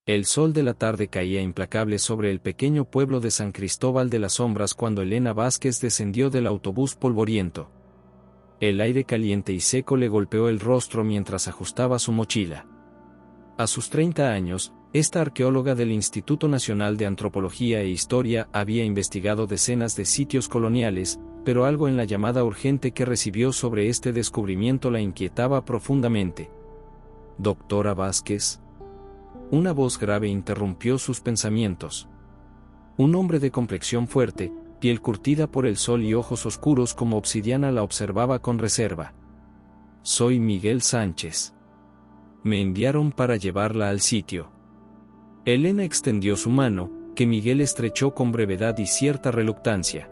El sol de la tarde caía implacable sobre el pequeño pueblo de San Cristóbal de las Sombras cuando Elena Vázquez descendió del autobús polvoriento. El aire caliente y seco le golpeó el rostro mientras ajustaba su mochila. A sus 30 años, esta arqueóloga del Instituto Nacional de Antropología e Historia había investigado decenas de sitios coloniales, pero algo en la llamada urgente que recibió sobre este descubrimiento la inquietaba profundamente. «Doctora Vázquez». Una voz grave interrumpió sus pensamientos. Un hombre de complexión fuerte, piel curtida por el sol y ojos oscuros como obsidiana la observaba con reserva. «Soy Miguel Sánchez. Me enviaron para llevarla al sitio». Elena extendió su mano, que Miguel estrechó con brevedad y cierta reluctancia.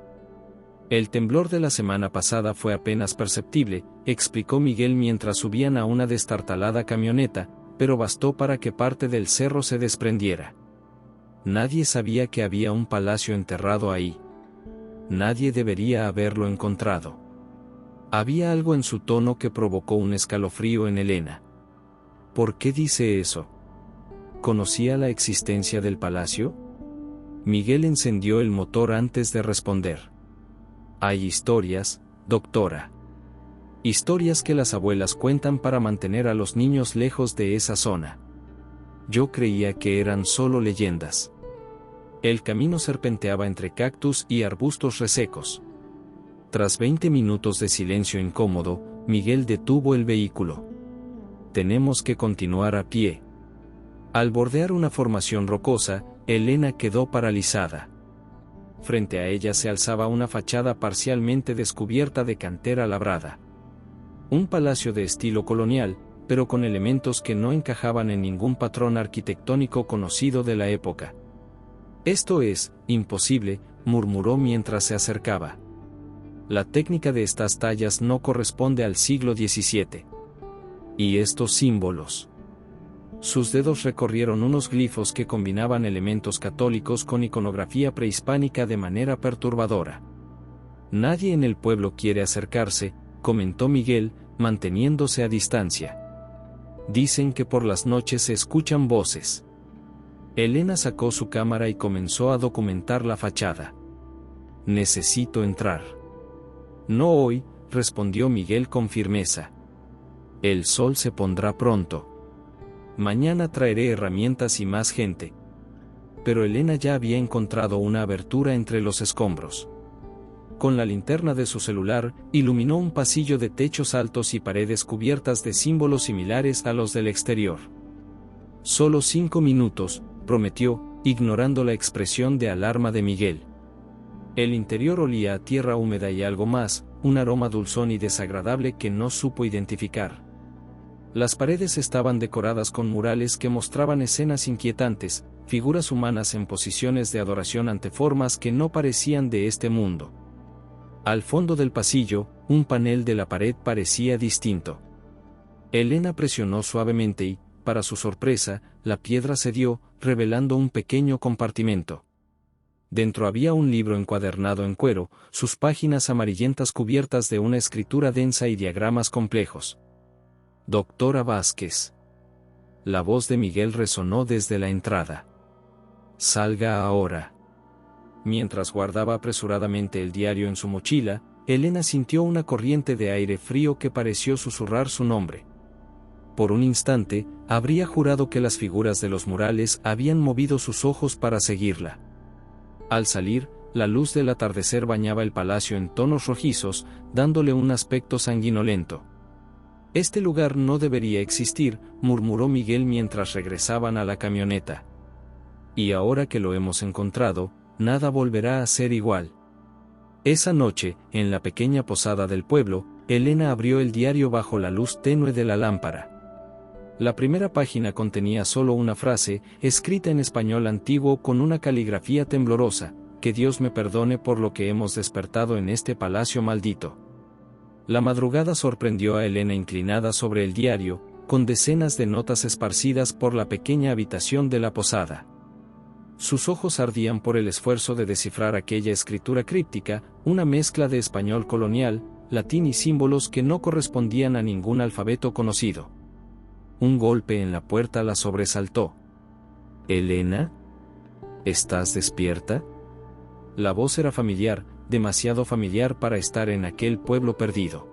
«El temblor de la semana pasada fue apenas perceptible», explicó Miguel mientras subían a una destartalada camioneta, pero bastó para que parte del cerro se desprendiera. Nadie sabía que había un palacio enterrado ahí. Nadie debería haberlo encontrado. Había algo en su tono que provocó un escalofrío en Elena. ¿Por qué dice eso? ¿Conocía la existencia del palacio? Miguel encendió el motor antes de responder. «Hay historias, doctora. Historias que las abuelas cuentan para mantener a los niños lejos de esa zona. Yo creía que eran solo leyendas». El camino serpenteaba entre cactus y arbustos resecos. Tras 20 minutos de silencio incómodo, Miguel detuvo el vehículo. «Tenemos que continuar a pie». Al bordear una formación rocosa, Elena quedó paralizada. Frente a ella se alzaba una fachada parcialmente descubierta de cantera labrada. Un palacio de estilo colonial, pero con elementos que no encajaban en ningún patrón arquitectónico conocido de la época. «Esto es imposible», murmuró mientras se acercaba. «La técnica de estas tallas no corresponde al siglo XVII. ¿Y estos símbolos?». Sus dedos recorrieron unos glifos que combinaban elementos católicos con iconografía prehispánica de manera perturbadora. «Nadie en el pueblo quiere acercarse», comentó Miguel, manteniéndose a distancia. «Dicen que por las noches se escuchan voces». Elena sacó su cámara y comenzó a documentar la fachada. «Necesito entrar». «No hoy», respondió Miguel con firmeza. «El sol se pondrá pronto. Mañana traeré herramientas y más gente». Pero Elena ya había encontrado una abertura entre los escombros. Con la linterna de su celular, iluminó un pasillo de techos altos y paredes cubiertas de símbolos similares a los del exterior. «Solo 5 minutos», prometió, ignorando la expresión de alarma de Miguel. El interior olía a tierra húmeda y algo más, un aroma dulzón y desagradable que no supo identificar. Las paredes estaban decoradas con murales que mostraban escenas inquietantes, figuras humanas en posiciones de adoración ante formas que no parecían de este mundo. Al fondo del pasillo, un panel de la pared parecía distinto. Elena presionó suavemente y, para su sorpresa, la piedra cedió, revelando un pequeño compartimento. Dentro había un libro encuadernado en cuero, sus páginas amarillentas cubiertas de una escritura densa y diagramas complejos. «Doctora Vázquez». La voz de Miguel resonó desde la entrada. «Salga ahora». Mientras guardaba apresuradamente el diario en su mochila, Elena sintió una corriente de aire frío que pareció susurrar su nombre. Por un instante, habría jurado que las figuras de los murales habían movido sus ojos para seguirla. Al salir, la luz del atardecer bañaba el palacio en tonos rojizos, dándole un aspecto sanguinolento. «Este lugar no debería existir», murmuró Miguel mientras regresaban a la camioneta. «Y ahora que lo hemos encontrado, nada volverá a ser igual». Esa noche, en la pequeña posada del pueblo, Elena abrió el diario bajo la luz tenue de la lámpara. La primera página contenía solo una frase, escrita en español antiguo con una caligrafía temblorosa: «Que Dios me perdone por lo que hemos despertado en este palacio maldito». La madrugada sorprendió a Elena inclinada sobre el diario, con decenas de notas esparcidas por la pequeña habitación de la posada. Sus ojos ardían por el esfuerzo de descifrar aquella escritura críptica, una mezcla de español colonial, latín y símbolos que no correspondían a ningún alfabeto conocido. Un golpe en la puerta la sobresaltó. Elena, ¿estás despierta? La voz era familiar, demasiado familiar para estar en aquel pueblo perdido.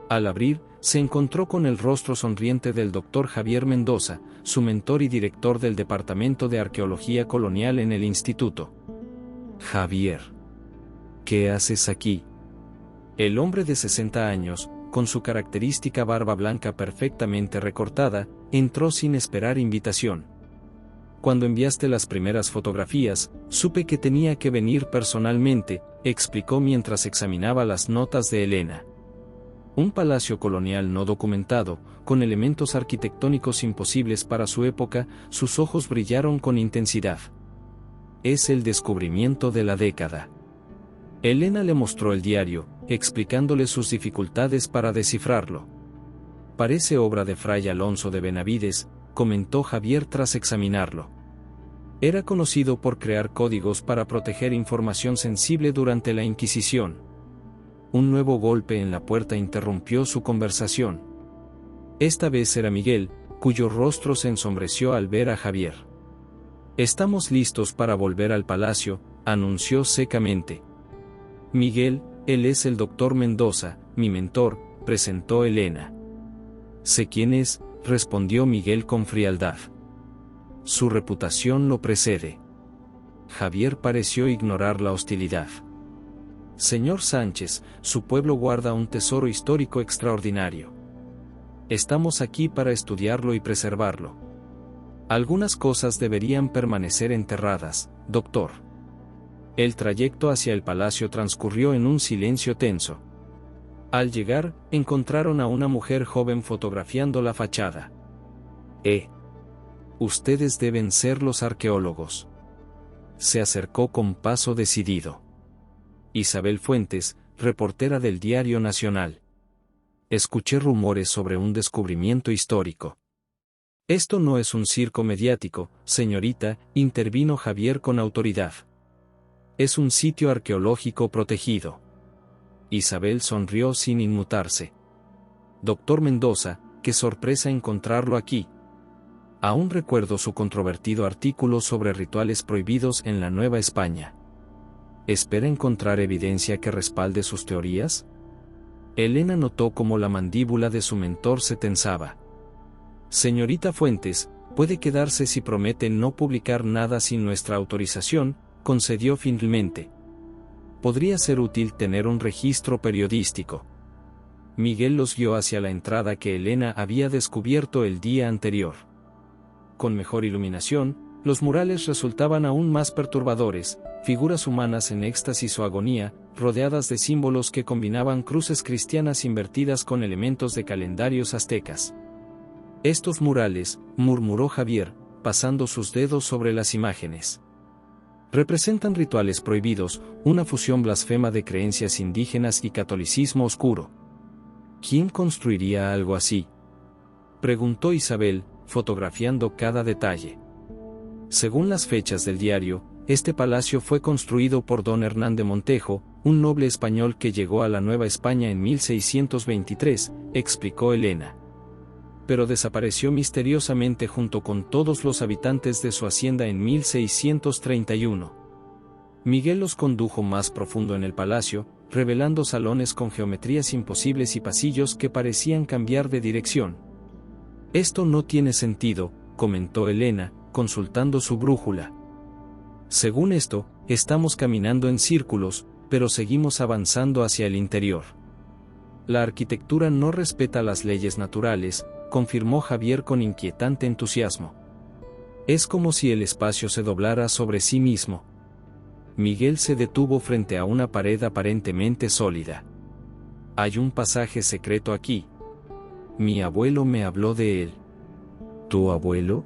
Al abrir, se encontró con el rostro sonriente del doctor Javier Mendoza, su mentor y director del Departamento de Arqueología Colonial en el instituto. Javier, ¿qué haces aquí? El hombre de 60 años, con su característica barba blanca perfectamente recortada, entró sin esperar invitación. Cuando enviaste las primeras fotografías, supe que tenía que venir personalmente, explicó mientras examinaba las notas de Elena. Un palacio colonial no documentado, con elementos arquitectónicos imposibles para su época, sus ojos brillaron con intensidad. Es el descubrimiento de la década. Elena le mostró el diario, explicándole sus dificultades para descifrarlo. Parece obra de Fray Alonso de Benavides, comentó Javier tras examinarlo. Era conocido por crear códigos para proteger información sensible durante la Inquisición. Un nuevo golpe en la puerta interrumpió su conversación. Esta vez era Miguel, cuyo rostro se ensombreció al ver a Javier. Estamos listos para volver al palacio, anunció secamente. Miguel, él es el doctor Mendoza, mi mentor, presentó Elena. Sé quién es, respondió Miguel con frialdad. Su reputación lo precede. Javier pareció ignorar la hostilidad. Señor Sánchez, su pueblo guarda un tesoro histórico extraordinario. Estamos aquí para estudiarlo y preservarlo. Algunas cosas deberían permanecer enterradas, doctor. El trayecto hacia el palacio transcurrió en un silencio tenso. Al llegar, encontraron a una mujer joven fotografiando la fachada. Ustedes deben ser los arqueólogos. Se acercó con paso decidido. Isabel Fuentes, reportera del Diario Nacional. Escuché rumores sobre un descubrimiento histórico. Esto no es un circo mediático, señorita, intervino Javier con autoridad. Es un sitio arqueológico protegido. Isabel sonrió sin inmutarse. Doctor Mendoza, qué sorpresa encontrarlo aquí. Aún recuerdo su controvertido artículo sobre rituales prohibidos en la Nueva España. ¿Espera encontrar evidencia que respalde sus teorías? Elena notó cómo la mandíbula de su mentor se tensaba. Señorita Fuentes, puede quedarse si promete no publicar nada sin nuestra autorización, concedió finalmente. Podría ser útil tener un registro periodístico. Miguel los guió hacia la entrada que Elena había descubierto el día anterior. Con mejor iluminación, los murales resultaban aún más perturbadores, figuras humanas en éxtasis o agonía, rodeadas de símbolos que combinaban cruces cristianas invertidas con elementos de calendarios aztecas. Estos murales, murmuró Javier, pasando sus dedos sobre las imágenes. Representan rituales prohibidos, una fusión blasfema de creencias indígenas y catolicismo oscuro. ¿Quién construiría algo así?, preguntó Isabel, fotografiando cada detalle. Según las fechas del diario, este palacio fue construido por don Hernán de Montejo, un noble español que llegó a la Nueva España en 1623, explicó Elena. Pero desapareció misteriosamente junto con todos los habitantes de su hacienda en 1631. Miguel los condujo más profundo en el palacio, revelando salones con geometrías imposibles y pasillos que parecían cambiar de dirección. Esto no tiene sentido, comentó Elena, consultando su brújula. Según esto, estamos caminando en círculos, pero seguimos avanzando hacia el interior. La arquitectura no respeta las leyes naturales, confirmó Javier con inquietante entusiasmo. Es como si el espacio se doblara sobre sí mismo. Miguel se detuvo frente a una pared aparentemente sólida. Hay un pasaje secreto aquí. Mi abuelo me habló de él. ¿Tu abuelo?,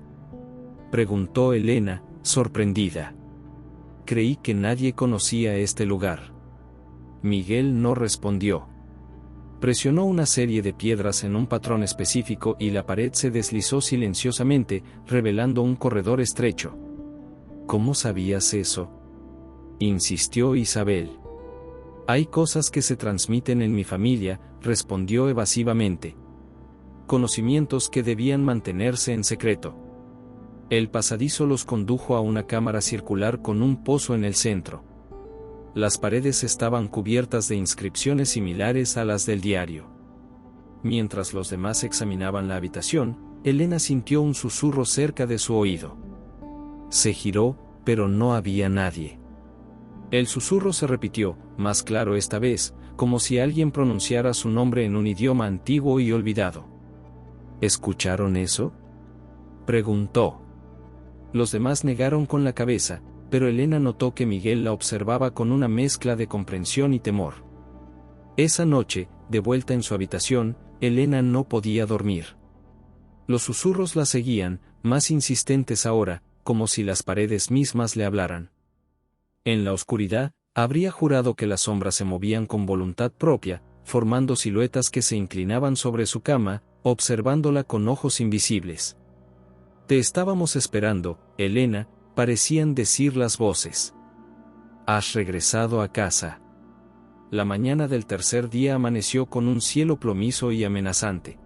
preguntó Elena, sorprendida. Creí que nadie conocía este lugar. Miguel no respondió. Presionó una serie de piedras en un patrón específico y la pared se deslizó silenciosamente, revelando un corredor estrecho. ¿Cómo sabías eso?, insistió Isabel. Hay cosas que se transmiten en mi familia, respondió evasivamente. Conocimientos que debían mantenerse en secreto. El pasadizo los condujo a una cámara circular con un pozo en el centro. Las paredes estaban cubiertas de inscripciones similares a las del diario. Mientras los demás examinaban la habitación, Elena sintió un susurro cerca de su oído. Se giró, pero no había nadie. El susurro se repitió, más claro esta vez, como si alguien pronunciara su nombre en un idioma antiguo y olvidado. ¿Escucharon eso?, preguntó. Los demás negaron con la cabeza, pero Elena notó que Miguel la observaba con una mezcla de comprensión y temor. Esa noche, de vuelta en su habitación, Elena no podía dormir. Los susurros la seguían, más insistentes ahora, como si las paredes mismas le hablaran. En la oscuridad, habría jurado que las sombras se movían con voluntad propia, formando siluetas que se inclinaban sobre su cama, observándola con ojos invisibles. «Te estábamos esperando, Elena», parecían decir las voces. «Has regresado a casa». La mañana del tercer día amaneció con un cielo plomizo y amenazante.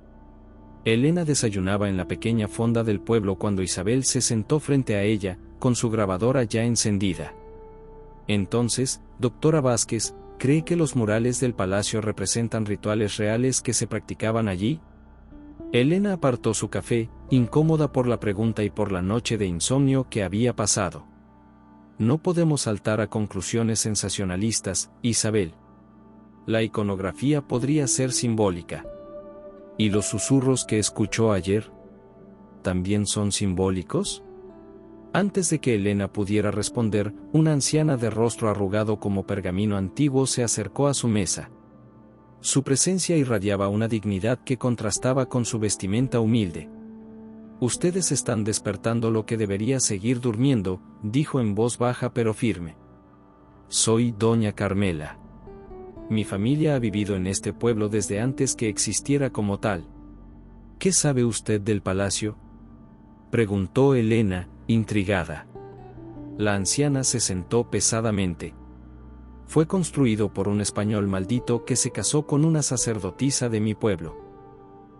Elena desayunaba en la pequeña fonda del pueblo cuando Isabel se sentó frente a ella, con su grabadora ya encendida. Entonces, doctora Vázquez, ¿cree que los murales del palacio representan rituales reales que se practicaban allí? Elena apartó su café, incómoda por la pregunta y por la noche de insomnio que había pasado. No podemos saltar a conclusiones sensacionalistas, Isabel. La iconografía podría ser simbólica. ¿Y los susurros que escuchó ayer? ¿También son simbólicos? Antes de que Elena pudiera responder, una anciana de rostro arrugado como pergamino antiguo se acercó a su mesa. Su presencia irradiaba una dignidad que contrastaba con su vestimenta humilde. «Ustedes están despertando lo que debería seguir durmiendo», dijo en voz baja pero firme. «Soy doña Carmela. Mi familia ha vivido en este pueblo desde antes que existiera como tal». «¿Qué sabe usted del palacio?», preguntó Elena, intrigada. La anciana se sentó pesadamente. «Fue construido por un español maldito que se casó con una sacerdotisa de mi pueblo.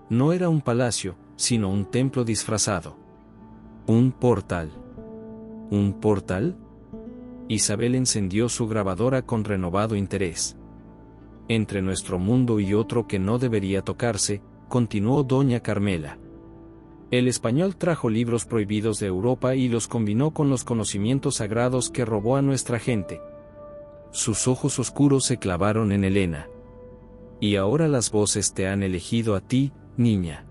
No era un palacio, sino un templo disfrazado. Un portal». ¿Un portal? Isabel encendió su grabadora con renovado interés. «Entre nuestro mundo y otro que no debería tocarse», continuó doña Carmela. «El español trajo libros prohibidos de Europa y los combinó con los conocimientos sagrados que robó a nuestra gente». Sus ojos oscuros se clavaron en Elena. «Y ahora las voces te han elegido a ti, niña.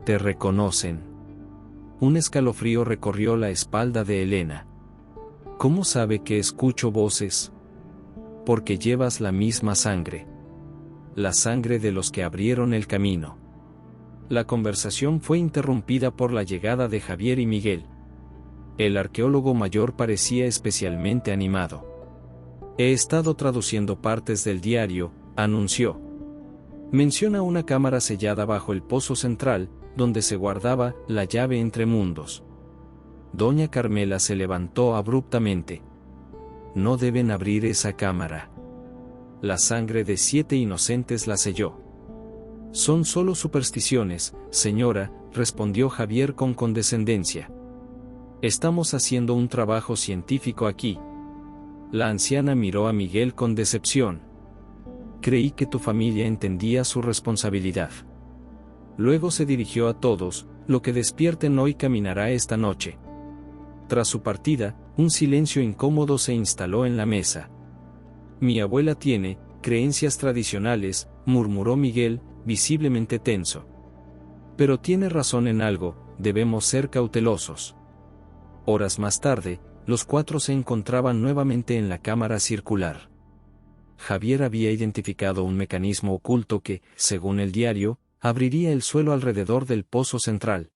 Te reconocen». Un escalofrío recorrió la espalda de Elena. «¿Cómo sabe que escucho voces?». «Porque llevas la misma sangre. La sangre de los que abrieron el camino». La conversación fue interrumpida por la llegada de Javier y Miguel. El arqueólogo mayor parecía especialmente animado. «He estado traduciendo partes del diario», anunció. Menciona una cámara sellada bajo el pozo central, donde se guardaba la llave entre mundos. Doña Carmela se levantó abruptamente. «No deben abrir esa cámara. La sangre de 7 inocentes la selló». «Son solo supersticiones, señora», respondió Javier con condescendencia. «Estamos haciendo un trabajo científico aquí». La anciana miró a Miguel con decepción. «Creí que tu familia entendía su responsabilidad». Luego se dirigió a todos: «Lo que despierten hoy caminará esta noche». Tras su partida, un silencio incómodo se instaló en la mesa. «Mi abuela tiene creencias tradicionales», murmuró Miguel, visiblemente tenso. «Pero tiene razón en algo, debemos ser cautelosos». Horas más tarde, los 4 se encontraban nuevamente en la cámara circular. Javier había identificado un mecanismo oculto que, según el diario, abriría el suelo alrededor del pozo central.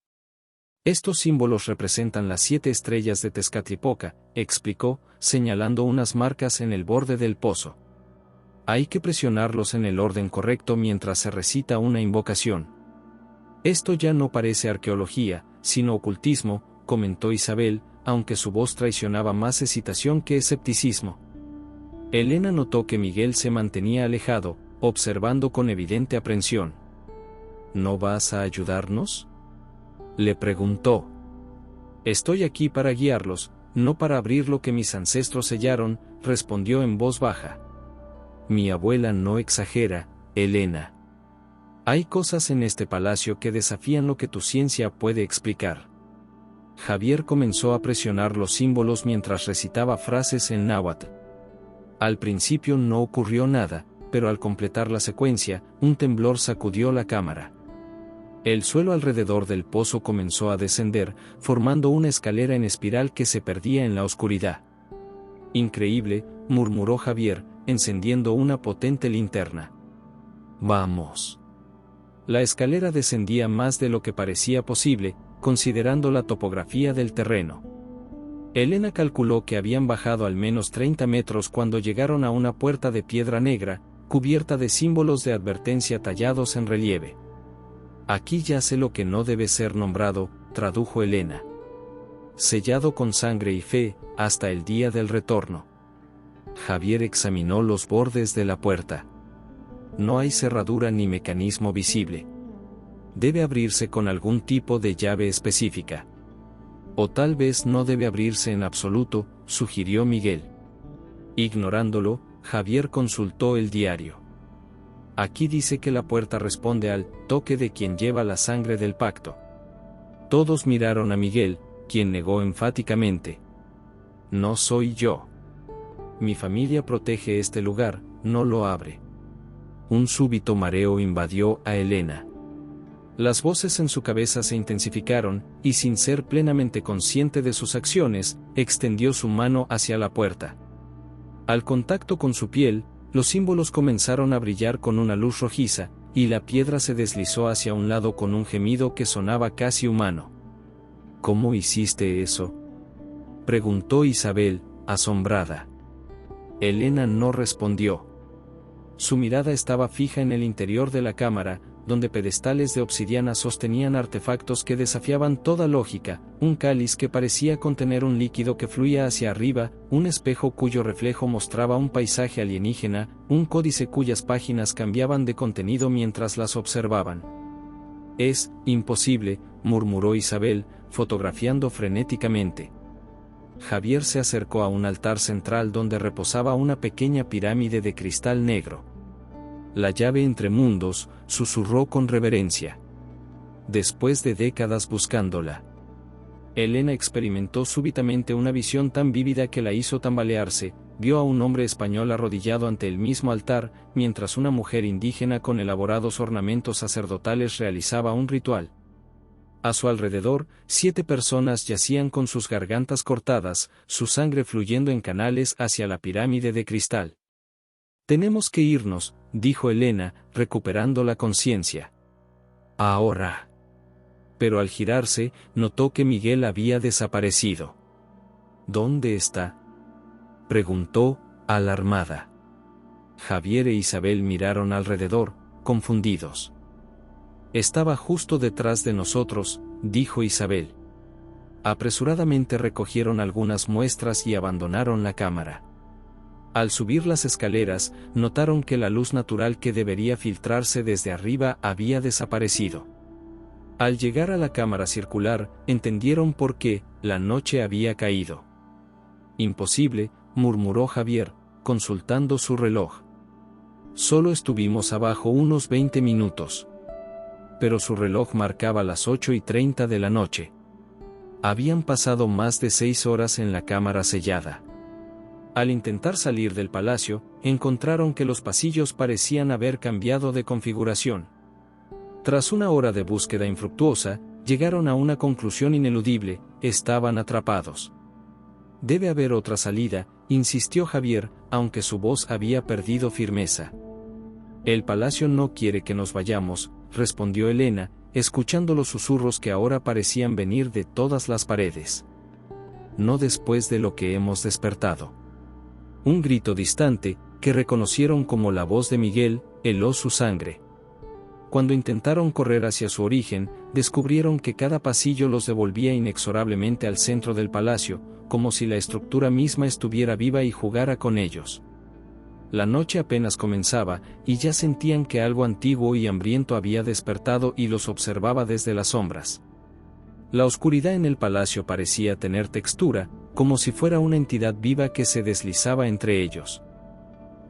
«Estos símbolos representan las 7 estrellas de Tezcatlipoca», explicó, señalando unas marcas en el borde del pozo. «Hay que presionarlos en el orden correcto mientras se recita una invocación». «Esto ya no parece arqueología, sino ocultismo», comentó Isabel, aunque su voz traicionaba más hesitación que escepticismo. Elena notó que Miguel se mantenía alejado, observando con evidente aprensión. «¿No vas a ayudarnos?», le preguntó. Estoy aquí para guiarlos, no para abrir lo que mis ancestros sellaron, respondió en voz baja. Mi abuela no exagera, Elena. Hay cosas en este palacio que desafían lo que tu ciencia puede explicar. Javier comenzó a presionar los símbolos mientras recitaba frases en náhuatl. Al principio no ocurrió nada, pero al completar la secuencia, un temblor sacudió la cámara. El suelo alrededor del pozo comenzó a descender, formando una escalera en espiral que se perdía en la oscuridad. Increíble, murmuró Javier, encendiendo una potente linterna. Vamos. La escalera descendía más de lo que parecía posible, considerando la topografía del terreno. Elena calculó que habían bajado al menos 30 metros cuando llegaron a una puerta de piedra negra, cubierta de símbolos de advertencia tallados en relieve. Aquí yace lo que no debe ser nombrado, tradujo Elena. Sellado con sangre y fe, hasta el día del retorno. Javier examinó los bordes de la puerta. No hay cerradura ni mecanismo visible. Debe abrirse con algún tipo de llave específica. O tal vez no debe abrirse en absoluto, sugirió Miguel. Ignorándolo, Javier consultó el diario. Aquí dice que la puerta responde al toque de quien lleva la sangre del pacto. Todos miraron a Miguel, quien negó enfáticamente. No soy yo. Mi familia protege este lugar, no lo abre. Un súbito mareo invadió a Elena. Las voces en su cabeza se intensificaron, y sin ser plenamente consciente de sus acciones, extendió su mano hacia la puerta. Al contacto con su piel, los símbolos comenzaron a brillar con una luz rojiza, y la piedra se deslizó hacia un lado con un gemido que sonaba casi humano. ¿Cómo hiciste eso?, preguntó Isabel, asombrada. Elena no respondió. Su mirada estaba fija en el interior de la cámara, donde pedestales de obsidiana sostenían artefactos que desafiaban toda lógica, un cáliz que parecía contener un líquido que fluía hacia arriba, un espejo cuyo reflejo mostraba un paisaje alienígena, un códice cuyas páginas cambiaban de contenido mientras las observaban. Es imposible, murmuró Isabel, fotografiando frenéticamente. Javier se acercó a un altar central donde reposaba una pequeña pirámide de cristal negro. La llave entre mundos, susurró con reverencia. Después de décadas buscándola. Elena experimentó súbitamente una visión tan vívida que la hizo tambalearse, vio a un hombre español arrodillado ante el mismo altar, mientras una mujer indígena con elaborados ornamentos sacerdotales realizaba un ritual. A su alrededor, 7 personas yacían con sus gargantas cortadas, su sangre fluyendo en canales hacia la pirámide de cristal. Tenemos que irnos, dijo Elena, recuperando la conciencia. Ahora. Pero al girarse, notó que Miguel había desaparecido. ¿Dónde está?, preguntó, alarmada. Javier e Isabel miraron alrededor, confundidos. Estaba justo detrás de nosotros, dijo Isabel. Apresuradamente recogieron algunas muestras y abandonaron la cámara. Al subir las escaleras, notaron que la luz natural que debería filtrarse desde arriba había desaparecido. Al llegar a la cámara circular, entendieron por qué la noche había caído. Imposible, murmuró Javier, consultando su reloj. Solo estuvimos abajo unos 20 minutos. Pero su reloj marcaba las 8:30 de la noche. Habían pasado más de 6 horas en la cámara sellada. Al intentar salir del palacio, encontraron que los pasillos parecían haber cambiado de configuración. Tras una hora de búsqueda infructuosa, llegaron a una conclusión ineludible: estaban atrapados. Debe haber otra salida, insistió Javier, aunque su voz había perdido firmeza. El palacio no quiere que nos vayamos, respondió Elena, escuchando los susurros que ahora parecían venir de todas las paredes. No después de lo que hemos despertado. Un grito distante, que reconocieron como la voz de Miguel, heló su sangre. Cuando intentaron correr hacia su origen, descubrieron que cada pasillo los devolvía inexorablemente al centro del palacio, como si la estructura misma estuviera viva y jugara con ellos. La noche apenas comenzaba, y ya sentían que algo antiguo y hambriento había despertado y los observaba desde las sombras. La oscuridad en el palacio parecía tener textura, como si fuera una entidad viva que se deslizaba entre ellos.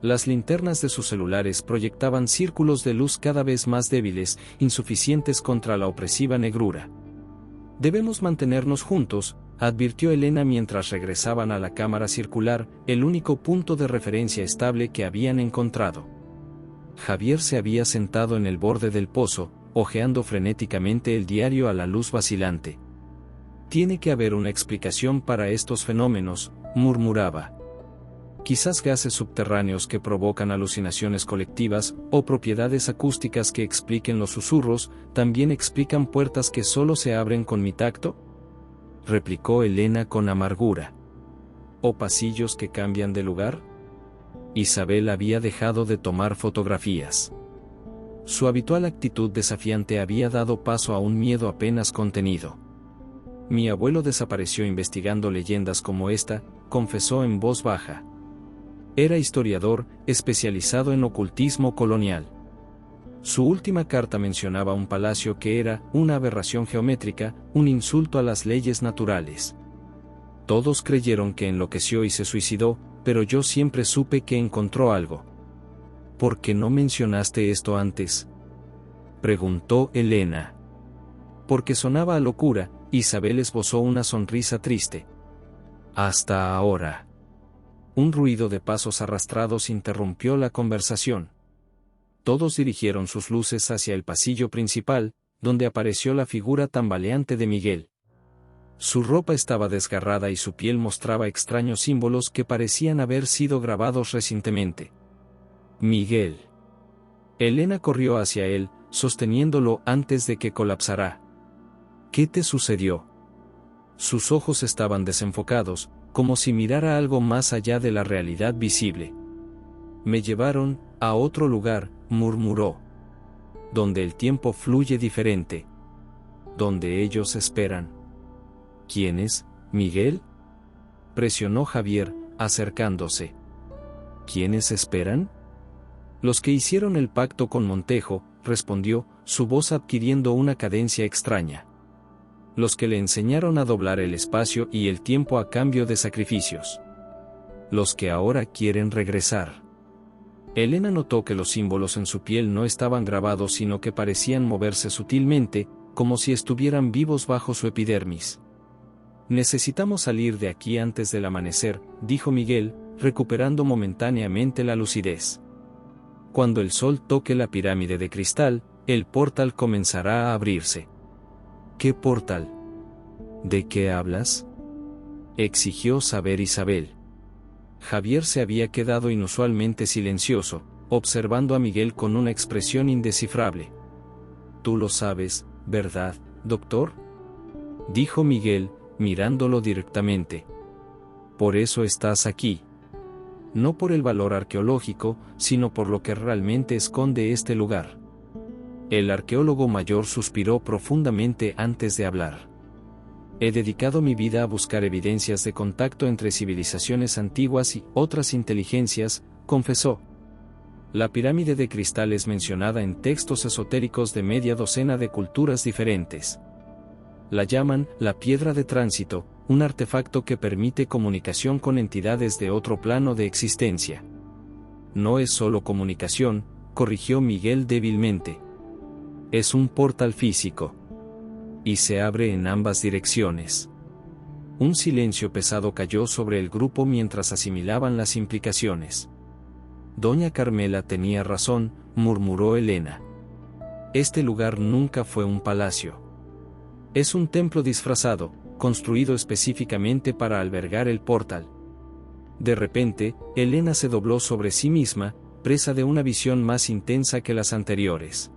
Las linternas de sus celulares proyectaban círculos de luz cada vez más débiles, insuficientes contra la opresiva negrura. «Debemos mantenernos juntos», advirtió Elena mientras regresaban a la cámara circular, el único punto de referencia estable que habían encontrado. Javier se había sentado en el borde del pozo, hojeando frenéticamente el diario a la luz vacilante. «Tiene que haber una explicación para estos fenómenos», murmuraba. «Quizás gases subterráneos que provocan alucinaciones colectivas, o propiedades acústicas que expliquen los susurros, también explican puertas que solo se abren con mi tacto», replicó Elena con amargura. «¿O pasillos que cambian de lugar?». Isabel había dejado de tomar fotografías. Su habitual actitud desafiante había dado paso a un miedo apenas contenido. «Mi abuelo desapareció investigando leyendas como esta», confesó en voz baja. Era historiador, especializado en ocultismo colonial. Su última carta mencionaba un palacio que era una aberración geométrica, un insulto a las leyes naturales. Todos creyeron que enloqueció y se suicidó, pero yo siempre supe que encontró algo. «¿Por qué no mencionaste esto antes?», preguntó Elena. «Porque sonaba a locura», Isabel esbozó una sonrisa triste. «Hasta ahora». Un ruido de pasos arrastrados interrumpió la conversación. Todos dirigieron sus luces hacia el pasillo principal, donde apareció la figura tambaleante de Miguel. Su ropa estaba desgarrada y su piel mostraba extraños símbolos que parecían haber sido grabados recientemente. «Miguel». Elena corrió hacia él, sosteniéndolo antes de que colapsara. «¿Qué te sucedió?». Sus ojos estaban desenfocados, como si mirara algo más allá de la realidad visible. «Me llevaron a otro lugar», murmuró. «Donde el tiempo fluye diferente. Donde ellos esperan». «¿Quiénes, Miguel?», presionó Javier, acercándose. «¿Quiénes esperan?». «Los que hicieron el pacto con Montejo», respondió, su voz adquiriendo una cadencia extraña. «Los que le enseñaron a doblar el espacio y el tiempo a cambio de sacrificios. Los que ahora quieren regresar». Elena notó que los símbolos en su piel no estaban grabados sino que parecían moverse sutilmente, como si estuvieran vivos bajo su epidermis. «Necesitamos salir de aquí antes del amanecer», dijo Miguel, recuperando momentáneamente la lucidez. «Cuando el sol toque la pirámide de cristal, el portal comenzará a abrirse». «¿Qué portal? ¿De qué hablas?», exigió saber Isabel. Javier se había quedado inusualmente silencioso, observando a Miguel con una expresión indescifrable. «Tú lo sabes, ¿verdad, doctor?», dijo Miguel, mirándolo directamente. «Por eso estás aquí. No por el valor arqueológico, sino por lo que realmente esconde este lugar». El arqueólogo mayor suspiró profundamente antes de hablar. «He dedicado mi vida a buscar evidencias de contacto entre civilizaciones antiguas y otras inteligencias», confesó. «La pirámide de cristal es mencionada en textos esotéricos de media docena de culturas diferentes. La llaman la piedra de tránsito, un artefacto que permite comunicación con entidades de otro plano de existencia». «No es solo comunicación», corrigió Miguel débilmente. «Es un portal físico. Y se abre en ambas direcciones». Un silencio pesado cayó sobre el grupo mientras asimilaban las implicaciones. «Doña Carmela tenía razón», murmuró Elena. «Este lugar nunca fue un palacio. Es un templo disfrazado, construido específicamente para albergar el portal». De repente, Elena se dobló sobre sí misma, presa de una visión más intensa que las anteriores.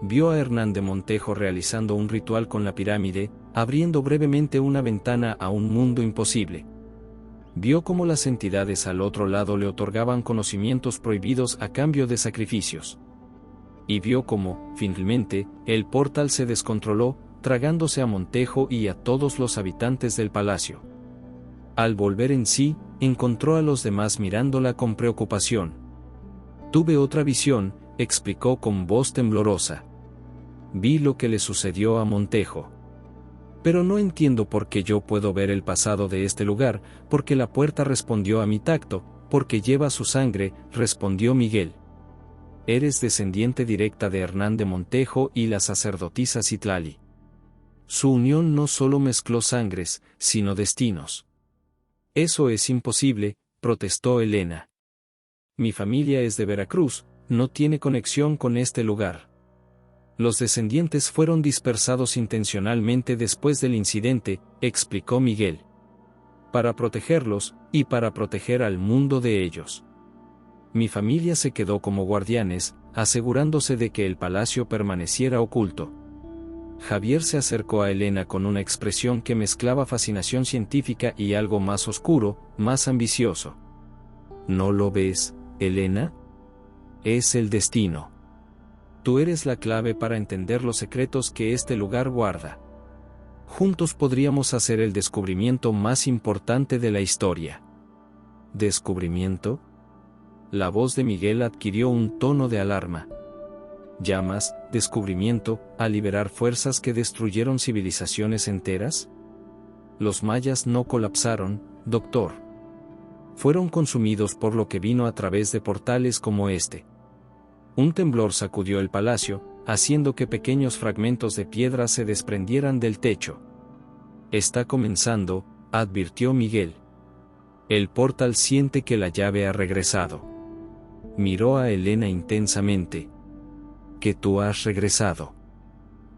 Vio a Hernán de Montejo realizando un ritual con la pirámide, abriendo brevemente una ventana a un mundo imposible. Vio cómo las entidades al otro lado le otorgaban conocimientos prohibidos a cambio de sacrificios. Y vio cómo, finalmente, el portal se descontroló, tragándose a Montejo y a todos los habitantes del palacio. Al volver en sí, encontró a los demás mirándola con preocupación. «Tuve otra visión», explicó con voz temblorosa. «Vi lo que le sucedió a Montejo. Pero no entiendo por qué yo puedo ver el pasado de este lugar, porque la puerta respondió a mi tacto, porque lleva su sangre, respondió Miguel. Eres descendiente directa de Hernán de Montejo y la sacerdotisa Citlali. Su unión no solo mezcló sangres, sino destinos. Eso es imposible, protestó Elena. Mi familia es de Veracruz, no tiene conexión con este lugar. Los descendientes fueron dispersados intencionalmente después del incidente, explicó Miguel. Para protegerlos, y para proteger al mundo de ellos. Mi familia se quedó como guardianes, asegurándose de que el palacio permaneciera oculto. Javier se acercó a Elena con una expresión que mezclaba fascinación científica y algo más oscuro, más ambicioso. ¿No lo ves, Elena? Es el destino. Tú eres la clave para entender los secretos que este lugar guarda. Juntos podríamos hacer el descubrimiento más importante de la historia. ¿Descubrimiento? La voz de Miguel adquirió un tono de alarma. ¿Llamas, descubrimiento, a liberar fuerzas que destruyeron civilizaciones enteras? Los mayas no colapsaron, doctor. Fueron consumidos por lo que vino a través de portales como este. Un temblor sacudió el palacio, haciendo que pequeños fragmentos de piedra se desprendieran del techo. Está comenzando, advirtió Miguel. El portal siente que la llave ha regresado. Miró a Elena intensamente. Que tú has regresado.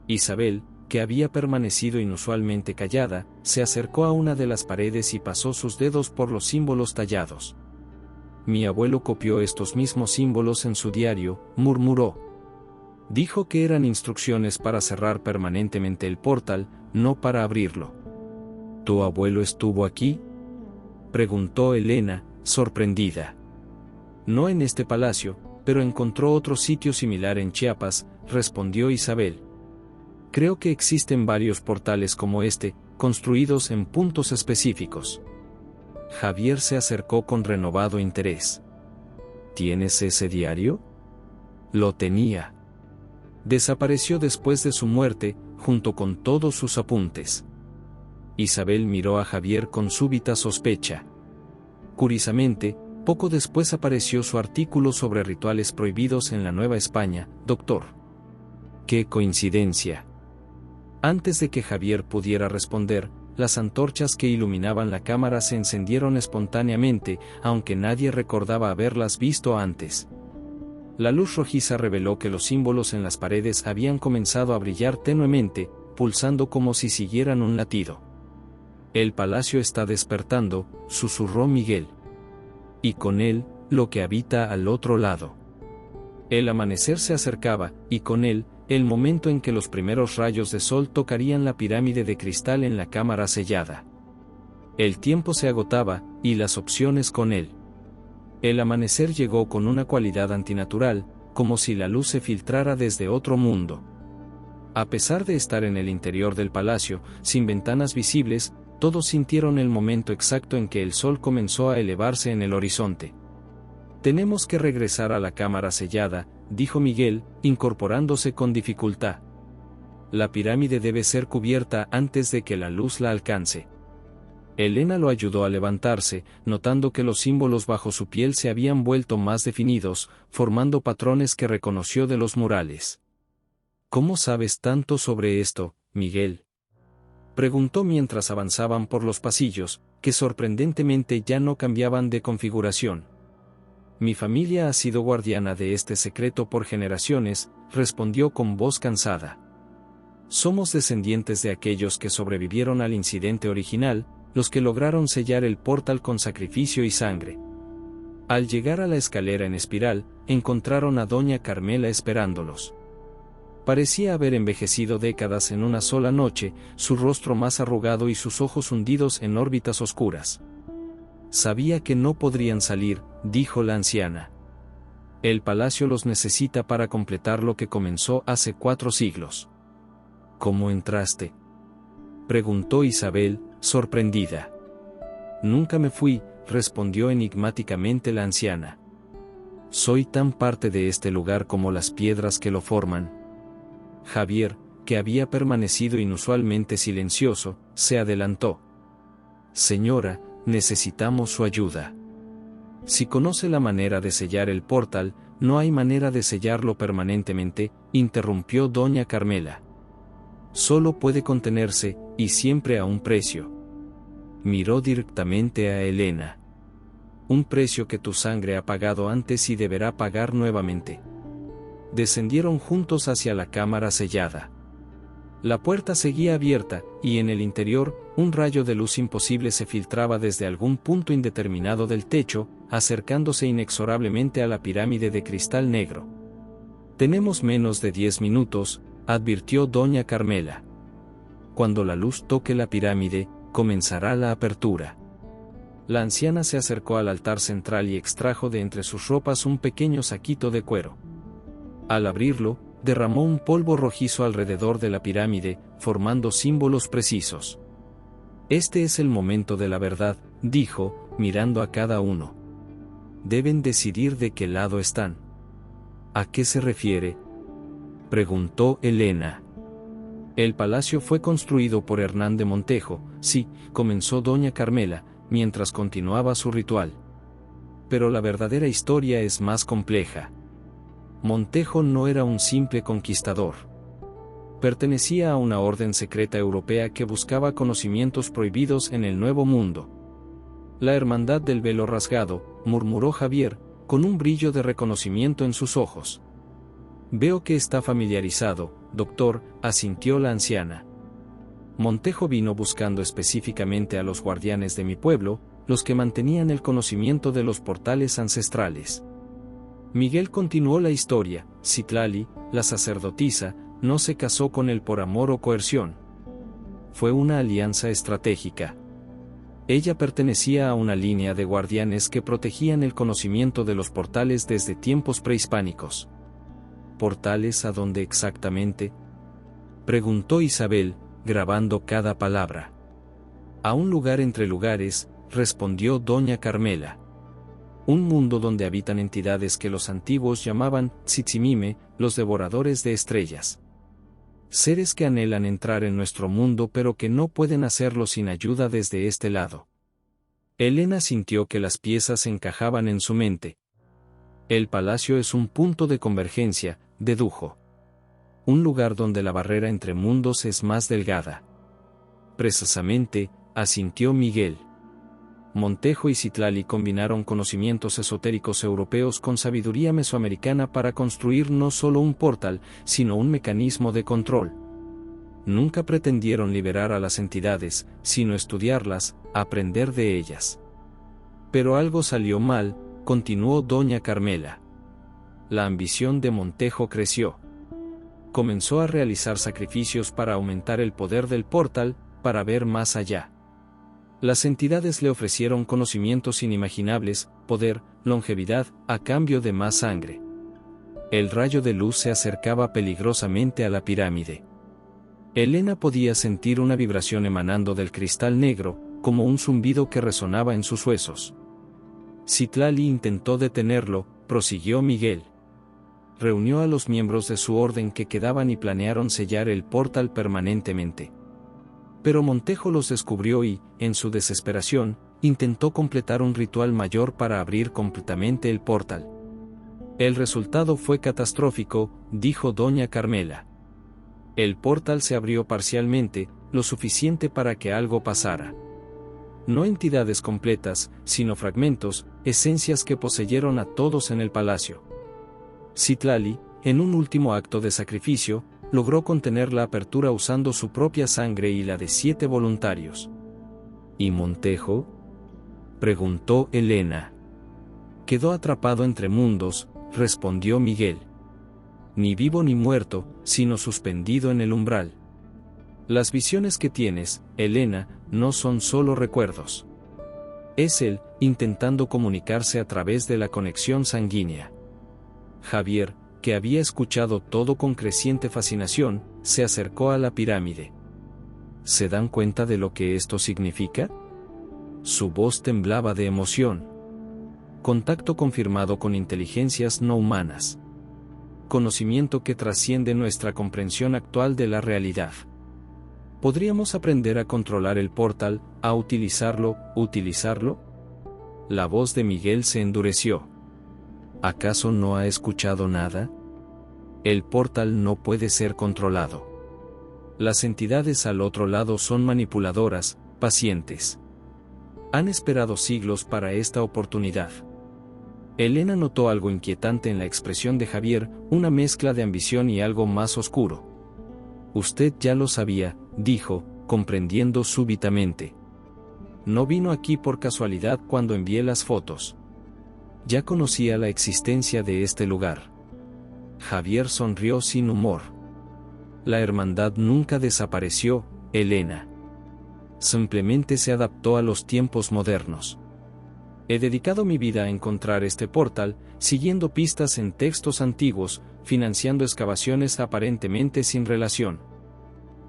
Isabel, que había permanecido inusualmente callada, se acercó a una de las paredes y pasó sus dedos por los símbolos tallados. Mi abuelo copió estos mismos símbolos en su diario, murmuró. Dijo que eran instrucciones para cerrar permanentemente el portal, no para abrirlo. ¿Tu abuelo estuvo aquí?, preguntó Elena, sorprendida. No en este palacio, pero encontró otro sitio similar en Chiapas, respondió Isabel. Creo que existen varios portales como este, construidos en puntos específicos. Javier se acercó con renovado interés. ¿Tienes ese diario? Lo tenía. Desapareció después de su muerte, junto con todos sus apuntes. Isabel miró a Javier con súbita sospecha. Curiosamente, poco después apareció su artículo sobre rituales prohibidos en la Nueva España, doctor. ¡Qué coincidencia! Antes de que Javier pudiera responder, las antorchas que iluminaban la cámara se encendieron espontáneamente, aunque nadie recordaba haberlas visto antes. La luz rojiza reveló que los símbolos en las paredes habían comenzado a brillar tenuemente, pulsando como si siguieran un latido. El palacio está despertando, susurró Miguel. Y con él, lo que habita al otro lado. El amanecer se acercaba, y con él, el momento en que los primeros rayos de sol tocarían la pirámide de cristal en la cámara sellada. El tiempo se agotaba, y las opciones con él. El amanecer llegó con una cualidad antinatural, como si la luz se filtrara desde otro mundo. A pesar de estar en el interior del palacio, sin ventanas visibles, todos sintieron el momento exacto en que el sol comenzó a elevarse en el horizonte. Tenemos que regresar a la cámara sellada, dijo Miguel, incorporándose con dificultad. La pirámide debe ser cubierta antes de que la luz la alcance. Elena lo ayudó a levantarse, notando que los símbolos bajo su piel se habían vuelto más definidos, formando patrones que reconoció de los murales. ¿Cómo sabes tanto sobre esto, Miguel?, preguntó mientras avanzaban por los pasillos, que sorprendentemente ya no cambiaban de configuración. Mi familia ha sido guardiana de este secreto por generaciones, respondió con voz cansada. Somos descendientes de aquellos que sobrevivieron al incidente original, los que lograron sellar el portal con sacrificio y sangre. Al llegar a la escalera en espiral, encontraron a doña Carmela esperándolos. Parecía haber envejecido décadas en una sola noche, su rostro más arrugado y sus ojos hundidos en órbitas oscuras. Sabía que no podrían salir, dijo la anciana. El palacio los necesita para completar lo que comenzó hace 4 siglos. ¿Cómo entraste?, preguntó Isabel, sorprendida. Nunca me fui, respondió enigmáticamente la anciana. Soy tan parte de este lugar como las piedras que lo forman. Javier, que había permanecido inusualmente silencioso, se adelantó. Señora, necesitamos su ayuda. Si conoce la manera de sellar el portal, no hay manera de sellarlo permanentemente, interrumpió doña Carmela. Solo puede contenerse, y siempre a un precio. Miró directamente a Elena. Un precio que tu sangre ha pagado antes y deberá pagar nuevamente. Descendieron juntos hacia la cámara sellada. La puerta seguía abierta, y en el interior, un rayo de luz imposible se filtraba desde algún punto indeterminado del techo, acercándose inexorablemente a la pirámide de cristal negro. Tenemos menos de 10 minutos, advirtió doña Carmela. Cuando la luz toque la pirámide, comenzará la apertura. La anciana se acercó al altar central y extrajo de entre sus ropas un pequeño saquito de cuero. Al abrirlo, derramó un polvo rojizo alrededor de la pirámide, formando símbolos precisos. Este es el momento de la verdad, dijo, mirando a cada uno. Deben decidir de qué lado están. ¿A qué se refiere?, preguntó Elena. El palacio fue construido por Hernán de Montejo, sí, comenzó doña Carmela, mientras continuaba su ritual. Pero la verdadera historia es más compleja. Montejo no era un simple conquistador. Pertenecía a una orden secreta europea que buscaba conocimientos prohibidos en el Nuevo Mundo. La Hermandad del Velo Rasgado, murmuró Javier, con un brillo de reconocimiento en sus ojos. Veo que está familiarizado, doctor, asintió la anciana. Montejo vino buscando específicamente a los guardianes de mi pueblo, los que mantenían el conocimiento de los portales ancestrales. Miguel continuó la historia. Citlali, la sacerdotisa, no se casó con él por amor o coerción. Fue una alianza estratégica. Ella pertenecía a una línea de guardianes que protegían el conocimiento de los portales desde tiempos prehispánicos. ¿Portales a dónde exactamente?, preguntó Isabel, grabando cada palabra. A un lugar entre lugares, respondió doña Carmela. Un mundo donde habitan entidades que los antiguos llamaban Tzitzimime, los devoradores de estrellas. Seres que anhelan entrar en nuestro mundo pero que no pueden hacerlo sin ayuda desde este lado. Elena sintió que las piezas encajaban en su mente. El palacio es un punto de convergencia, dedujo. Un lugar donde la barrera entre mundos es más delgada. Precisamente, asintió Miguel. Montejo y Citlali combinaron conocimientos esotéricos europeos con sabiduría mesoamericana para construir no solo un portal, sino un mecanismo de control. Nunca pretendieron liberar a las entidades, sino estudiarlas, aprender de ellas. Pero algo salió mal, continuó doña Carmela. La ambición de Montejo creció. Comenzó a realizar sacrificios para aumentar el poder del portal, para ver más allá. Las entidades le ofrecieron conocimientos inimaginables, poder, longevidad, a cambio de más sangre. El rayo de luz se acercaba peligrosamente a la pirámide. Elena podía sentir una vibración emanando del cristal negro, como un zumbido que resonaba en sus huesos. Citlali intentó detenerlo, prosiguió Miguel. Reunió a los miembros de su orden que quedaban y planearon sellar el portal permanentemente. Pero Montejo los descubrió y, en su desesperación, intentó completar un ritual mayor para abrir completamente el portal. El resultado fue catastrófico, dijo doña Carmela. El portal se abrió parcialmente, lo suficiente para que algo pasara. No entidades completas, sino fragmentos, esencias que poseyeron a todos en el palacio. Citlali, en un último acto de sacrificio, logró contener la apertura usando su propia sangre y la de 7 voluntarios. ¿Y Montejo?, preguntó Elena. Quedó atrapado entre mundos, respondió Miguel. Ni vivo ni muerto, sino suspendido en el umbral. Las visiones que tienes, Elena, no son solo recuerdos. Es él, intentando comunicarse a través de la conexión sanguínea. Javier, que había escuchado todo con creciente fascinación, se acercó a la pirámide. ¿Se dan cuenta de lo que esto significa? Su voz temblaba de emoción. Contacto confirmado con inteligencias no humanas. conocimiento que trasciende nuestra comprensión actual de la realidad. ¿Podríamos aprender a controlar el portal, a utilizarlo? La voz de Miguel se endureció. ¿Acaso no ha escuchado nada? El portal no puede ser controlado. Las entidades al otro lado son manipuladoras, pacientes. Han esperado siglos para esta oportunidad. Elena notó algo inquietante en la expresión de Javier, una mezcla de ambición y algo más oscuro. Usted ya lo sabía, dijo, comprendiendo súbitamente. No vino aquí por casualidad cuando envié las fotos. Ya conocía la existencia de este lugar. Javier sonrió sin humor. La hermandad nunca desapareció, Elena. Simplemente se adaptó a los tiempos modernos. He dedicado mi vida a encontrar este portal, siguiendo pistas en textos antiguos, financiando excavaciones aparentemente sin relación.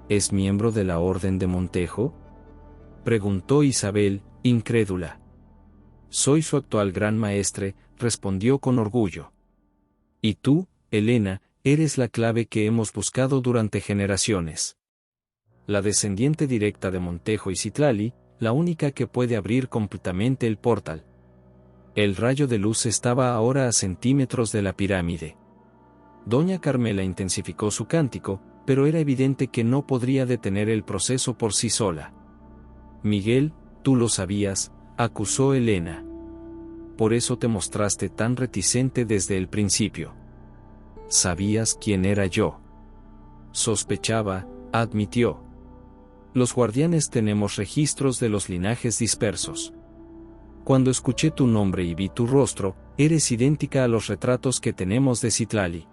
¿Es miembro de la Orden de Montejo?, preguntó Isabel, incrédula. Soy su actual gran maestre, respondió con orgullo. Y tú, Elena, eres la clave que hemos buscado durante generaciones. La descendiente directa de Montejo y Citlali, la única que puede abrir completamente el portal. El rayo de luz estaba ahora a centímetros de la pirámide. Doña Carmela intensificó su cántico, pero era evidente que no podría detener el proceso por sí sola. Miguel, tú lo sabías, acusó Elena. Por eso te mostraste tan reticente desde el principio. Sabías quién era yo. Sospechaba, admitió. Los guardianes tenemos registros de los linajes dispersos. Cuando escuché tu nombre y vi tu rostro, eres idéntica a los retratos que tenemos de Citlali.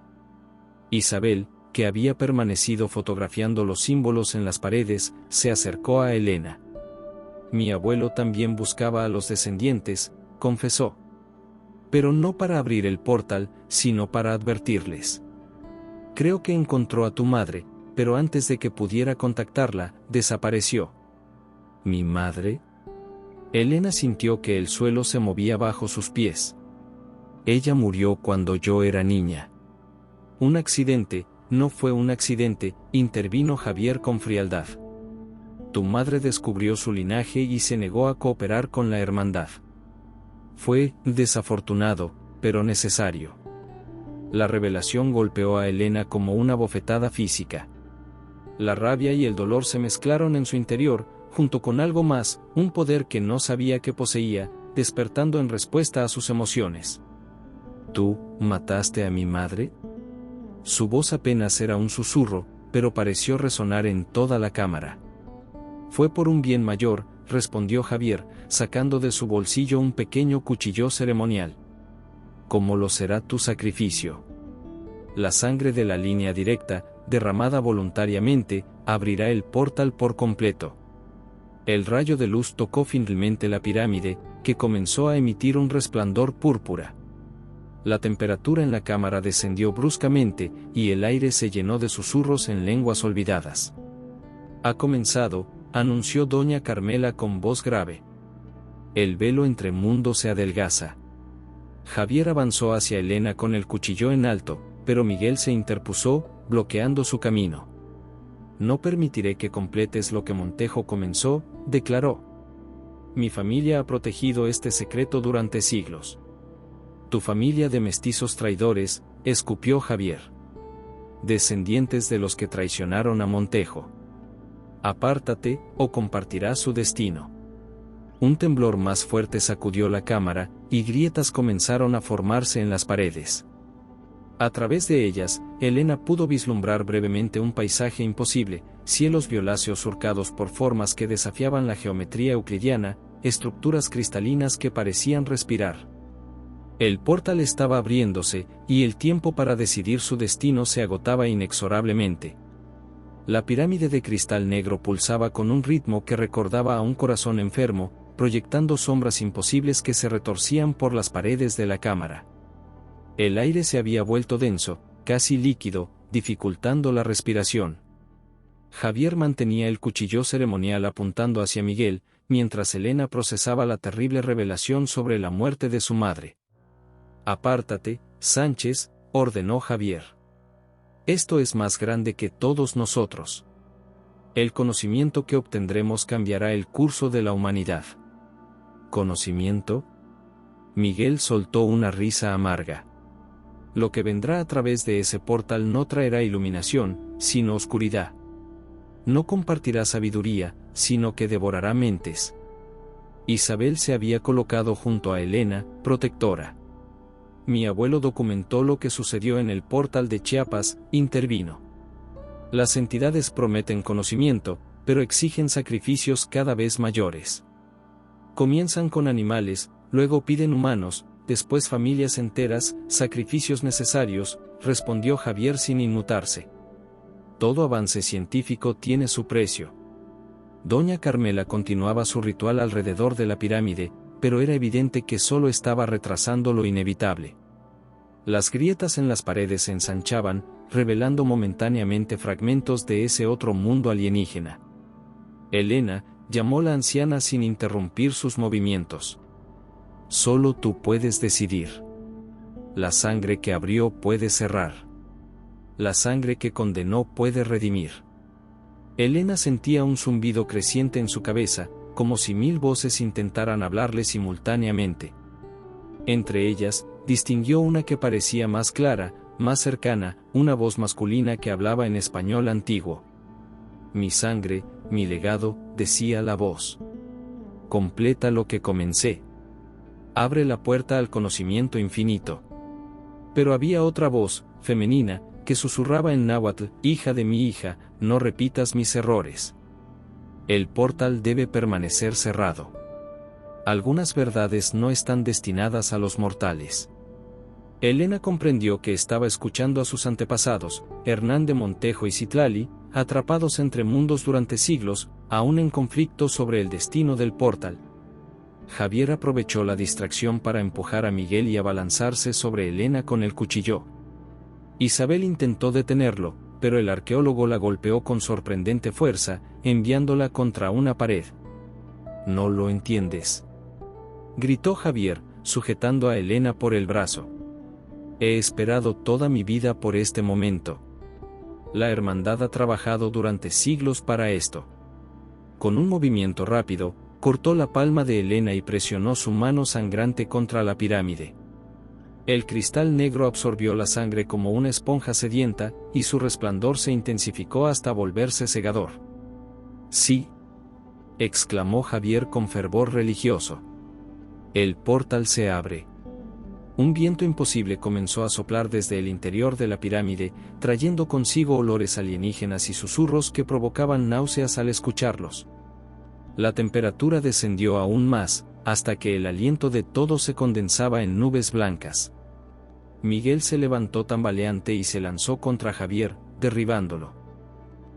Isabel, que había permanecido fotografiando los símbolos en las paredes, se acercó a Elena. Mi abuelo también buscaba a los descendientes, confesó. Pero no para abrir el portal, sino para advertirles. Creo que encontró a tu madre, pero antes de que pudiera contactarla, desapareció. ¿Mi madre? Elena sintió que el suelo se movía bajo sus pies. Ella murió cuando yo era niña. Un accidente, no fue un accidente, intervino Javier con frialdad. Tu madre descubrió su linaje y se negó a cooperar con la hermandad. Fue desafortunado, pero necesario. La revelación golpeó a Elena como una bofetada física. La rabia y el dolor se mezclaron en su interior, junto con algo más, un poder que no sabía que poseía, despertando en respuesta a sus emociones. ¿Tú mataste a mi madre? Su voz apenas era un susurro, pero pareció resonar en toda la cámara. Fue por un bien mayor, respondió Javier, sacando de su bolsillo un pequeño cuchillo ceremonial. ¿Cómo lo será tu sacrificio? La sangre de la línea directa, derramada voluntariamente, abrirá el portal por completo. El rayo de luz tocó finalmente la pirámide, que comenzó a emitir un resplandor púrpura. La temperatura en la cámara descendió bruscamente, y el aire se llenó de susurros en lenguas olvidadas. Ha comenzado, anunció doña Carmela con voz grave. El velo entre mundos se adelgaza. Javier avanzó hacia Elena con el cuchillo en alto, pero Miguel se interpuso, bloqueando su camino. No permitiré que completes lo que Montejo comenzó, declaró. Mi familia ha protegido este secreto durante siglos. Tu familia de mestizos traidores, escupió Javier. Descendientes de los que traicionaron a Montejo. Apártate, o compartirás su destino. Un temblor más fuerte sacudió la cámara, y grietas comenzaron a formarse en las paredes. A través de ellas, Elena pudo vislumbrar brevemente un paisaje imposible, cielos violáceos surcados por formas que desafiaban la geometría euclidiana, estructuras cristalinas que parecían respirar. El portal estaba abriéndose, y el tiempo para decidir su destino se agotaba inexorablemente. La pirámide de cristal negro pulsaba con un ritmo que recordaba a un corazón enfermo, proyectando sombras imposibles que se retorcían por las paredes de la cámara. El aire se había vuelto denso, casi líquido, dificultando la respiración. Javier mantenía el cuchillo ceremonial apuntando hacia Miguel, mientras Elena procesaba la terrible revelación sobre la muerte de su madre. Apártate, Sánchez, ordenó Javier. Esto es más grande que todos nosotros. El conocimiento que obtendremos cambiará el curso de la humanidad. ¿Conocimiento? Miguel soltó una risa amarga. Lo que vendrá a través de ese portal no traerá iluminación, sino oscuridad. No compartirá sabiduría, sino que devorará mentes. Isabel se había colocado junto a Elena, protectora. Mi abuelo documentó lo que sucedió en el portal de Chiapas, intervino. Las entidades prometen conocimiento, pero exigen sacrificios cada vez mayores. Comienzan con animales, luego piden humanos, después familias enteras, sacrificios necesarios, respondió Javier sin inmutarse. Todo avance científico tiene su precio. Doña Carmela continuaba su ritual alrededor de la pirámide, pero era evidente que solo estaba retrasando lo inevitable. Las grietas en las paredes se ensanchaban, revelando momentáneamente fragmentos de ese otro mundo alienígena. Elena, llamó la anciana sin interrumpir sus movimientos. Solo tú puedes decidir. La sangre que abrió puede cerrar. La sangre que condenó puede redimir. Elena sentía un zumbido creciente en su cabeza, como si 1000 voces intentaran hablarle simultáneamente. Entre ellas, distinguió una que parecía más clara, más cercana, una voz masculina que hablaba en español antiguo. Mi sangre, mi legado, decía la voz. Completa lo que comencé. Abre la puerta al conocimiento infinito. Pero había otra voz, femenina, que susurraba en náhuatl, hija de mi hija, no repitas mis errores. El portal debe permanecer cerrado. Algunas verdades no están destinadas a los mortales. Elena comprendió que estaba escuchando a sus antepasados, Hernán de Montejo y Citlali, atrapados entre mundos durante siglos, aún en conflicto sobre el destino del portal. Javier aprovechó la distracción para empujar a Miguel y abalanzarse sobre Elena con el cuchillo. Isabel intentó detenerlo, pero el arqueólogo la golpeó con sorprendente fuerza, enviándola contra una pared. No lo entiendes, gritó Javier, sujetando a Elena por el brazo. He esperado toda mi vida por este momento. La hermandad ha trabajado durante siglos para esto. Con un movimiento rápido, cortó la palma de Elena y presionó su mano sangrante contra la pirámide. El cristal negro absorbió la sangre como una esponja sedienta, y su resplandor se intensificó hasta volverse cegador. Sí, exclamó Javier con fervor religioso. El portal se abre. Un viento imposible comenzó a soplar desde el interior de la pirámide, trayendo consigo olores alienígenas y susurros que provocaban náuseas al escucharlos. La temperatura descendió aún más, hasta que el aliento de todos se condensaba en nubes blancas. Miguel se levantó tambaleante y se lanzó contra Javier, derribándolo.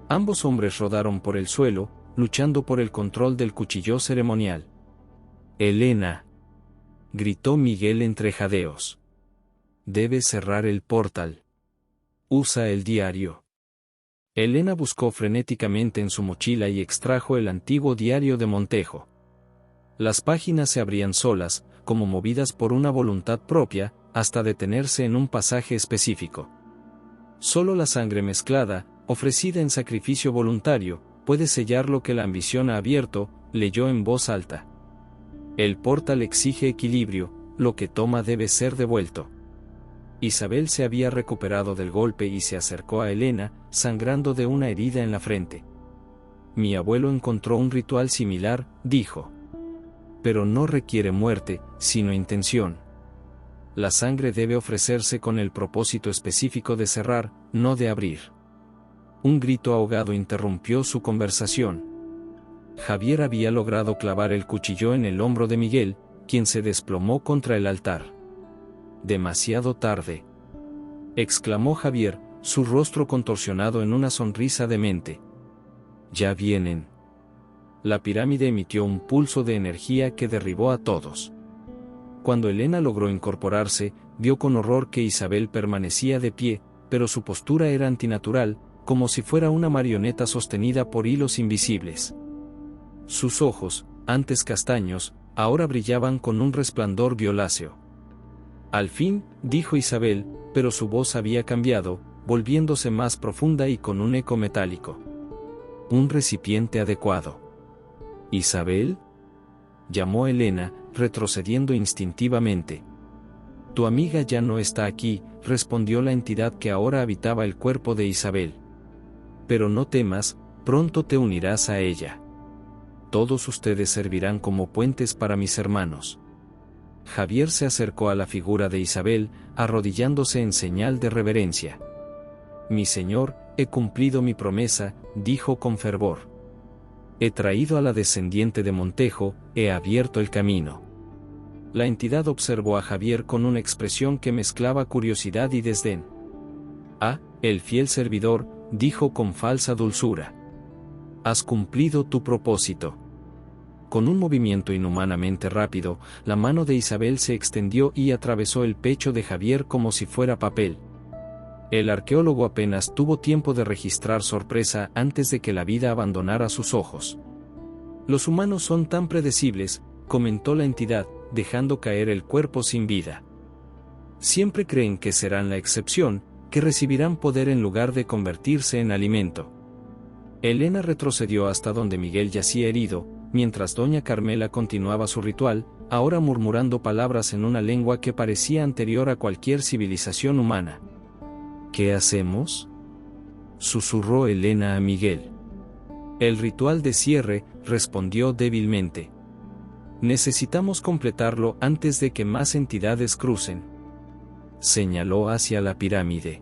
Ambos hombres rodaron por el suelo, luchando por el control del cuchillo ceremonial. Elena, gritó Miguel entre jadeos. Debes cerrar el portal. Usa el diario. Elena buscó frenéticamente en su mochila y extrajo el antiguo diario de Montejo. Las páginas se abrían solas, como movidas por una voluntad propia, hasta detenerse en un pasaje específico. Solo la sangre mezclada, ofrecida en sacrificio voluntario, puede sellar lo que la ambición ha abierto, leyó en voz alta. El portal exige equilibrio, lo que toma debe ser devuelto. Isabel se había recuperado del golpe y se acercó a Elena, sangrando de una herida en la frente. Mi abuelo encontró un ritual similar, dijo. Pero no requiere muerte, sino intención. La sangre debe ofrecerse con el propósito específico de cerrar, no de abrir. Un grito ahogado interrumpió su conversación. Javier había logrado clavar el cuchillo en el hombro de Miguel, quien se desplomó contra el altar. Demasiado tarde, exclamó Javier, su rostro contorsionado en una sonrisa demente. Ya vienen. La pirámide emitió un pulso de energía que derribó a todos. Cuando Elena logró incorporarse, vio con horror que Isabel permanecía de pie, pero su postura era antinatural, como si fuera una marioneta sostenida por hilos invisibles. Sus ojos, antes castaños, ahora brillaban con un resplandor violáceo. Al fin, dijo Isabel, pero su voz había cambiado, volviéndose más profunda y con un eco metálico. Un recipiente adecuado. ¿Isabel? Llamó Elena, retrocediendo instintivamente. Tu amiga ya no está aquí, respondió la entidad que ahora habitaba el cuerpo de Isabel. Pero no temas, pronto te unirás a ella. Todos ustedes servirán como puentes para mis hermanos. Javier se acercó a la figura de Isabel, arrodillándose en señal de reverencia. Mi señor, he cumplido mi promesa, dijo con fervor. He traído a la descendiente de Montejo, he abierto el camino. La entidad observó a Javier con una expresión que mezclaba curiosidad y desdén. Ah, el fiel servidor, dijo con falsa dulzura. Has cumplido tu propósito. Con un movimiento inhumanamente rápido, la mano de Isabel se extendió y atravesó el pecho de Javier como si fuera papel. El arqueólogo apenas tuvo tiempo de registrar sorpresa antes de que la vida abandonara sus ojos. Los humanos son tan predecibles, comentó la entidad, dejando caer el cuerpo sin vida. Siempre creen que serán la excepción, que recibirán poder en lugar de convertirse en alimento. Elena retrocedió hasta donde Miguel yacía herido, mientras doña Carmela continuaba su ritual, ahora murmurando palabras en una lengua que parecía anterior a cualquier civilización humana. ¿Qué hacemos?, susurró Elena a Miguel. El ritual de cierre, respondió débilmente. Necesitamos completarlo antes de que más entidades crucen. Señaló hacia la pirámide.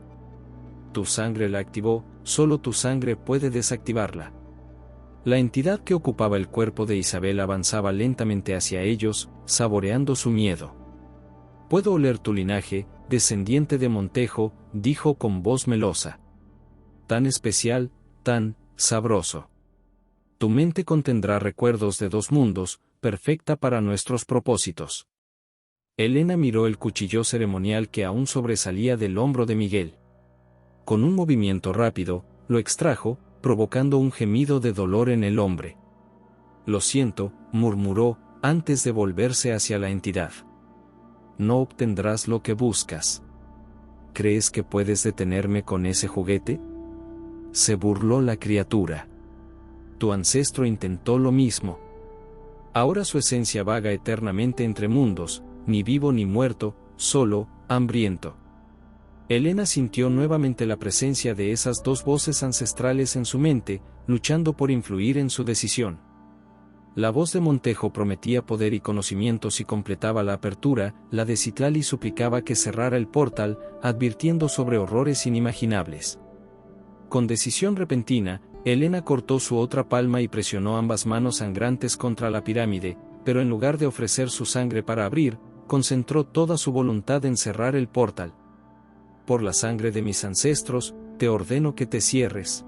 Tu sangre la activó, solo tu sangre puede desactivarla. La entidad que ocupaba el cuerpo de Isabel avanzaba lentamente hacia ellos, saboreando su miedo. Puedo oler tu linaje, descendiente de Montejo, dijo con voz melosa. Tan especial, tan sabroso. Tu mente contendrá recuerdos de dos mundos, perfecta para nuestros propósitos. Elena miró el cuchillo ceremonial que aún sobresalía del hombro de Miguel. Con un movimiento rápido, lo extrajo, provocando un gemido de dolor en el hombre. Lo siento, murmuró, antes de volverse hacia la entidad. No obtendrás lo que buscas. ¿Crees que puedes detenerme con ese juguete?, se burló la criatura. Tu ancestro intentó lo mismo. Ahora su esencia vaga eternamente entre mundos, ni vivo ni muerto, solo, hambriento. Elena sintió nuevamente la presencia de esas dos voces ancestrales en su mente, luchando por influir en su decisión. La voz de Montejo prometía poder y conocimiento si completaba la apertura, la de Citlali suplicaba que cerrara el portal, advirtiendo sobre horrores inimaginables. Con decisión repentina, Elena cortó su otra palma y presionó ambas manos sangrantes contra la pirámide, pero en lugar de ofrecer su sangre para abrir, concentró toda su voluntad en cerrar el portal. Por la sangre de mis ancestros, te ordeno que te cierres.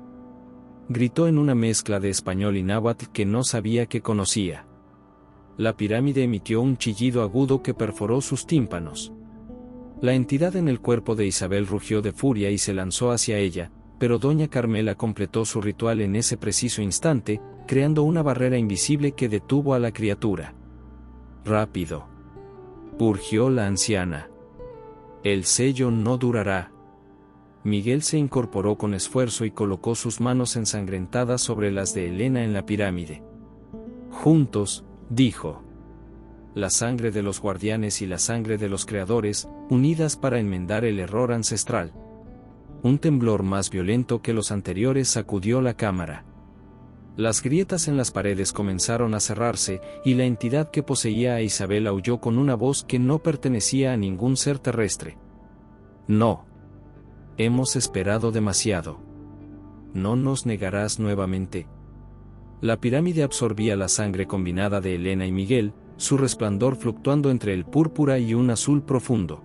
Gritó en una mezcla de español y náhuatl que no sabía que conocía. La pirámide emitió un chillido agudo que perforó sus tímpanos. La entidad en el cuerpo de Isabel rugió de furia y se lanzó hacia ella, pero doña Carmela completó su ritual en ese preciso instante, creando una barrera invisible que detuvo a la criatura. Rápido, urgió la anciana. El sello no durará. Miguel se incorporó con esfuerzo y colocó sus manos ensangrentadas sobre las de Elena en la pirámide. Juntos, dijo. La sangre de los guardianes y la sangre de los creadores, unidas para enmendar el error ancestral. Un temblor más violento que los anteriores sacudió la cámara. Las grietas en las paredes comenzaron a cerrarse, y la entidad que poseía a Isabel aulló con una voz que no pertenecía a ningún ser terrestre. No. Hemos esperado demasiado. ¿No nos negarás nuevamente? La pirámide absorbía la sangre combinada de Elena y Miguel, su resplandor fluctuando entre el púrpura y un azul profundo.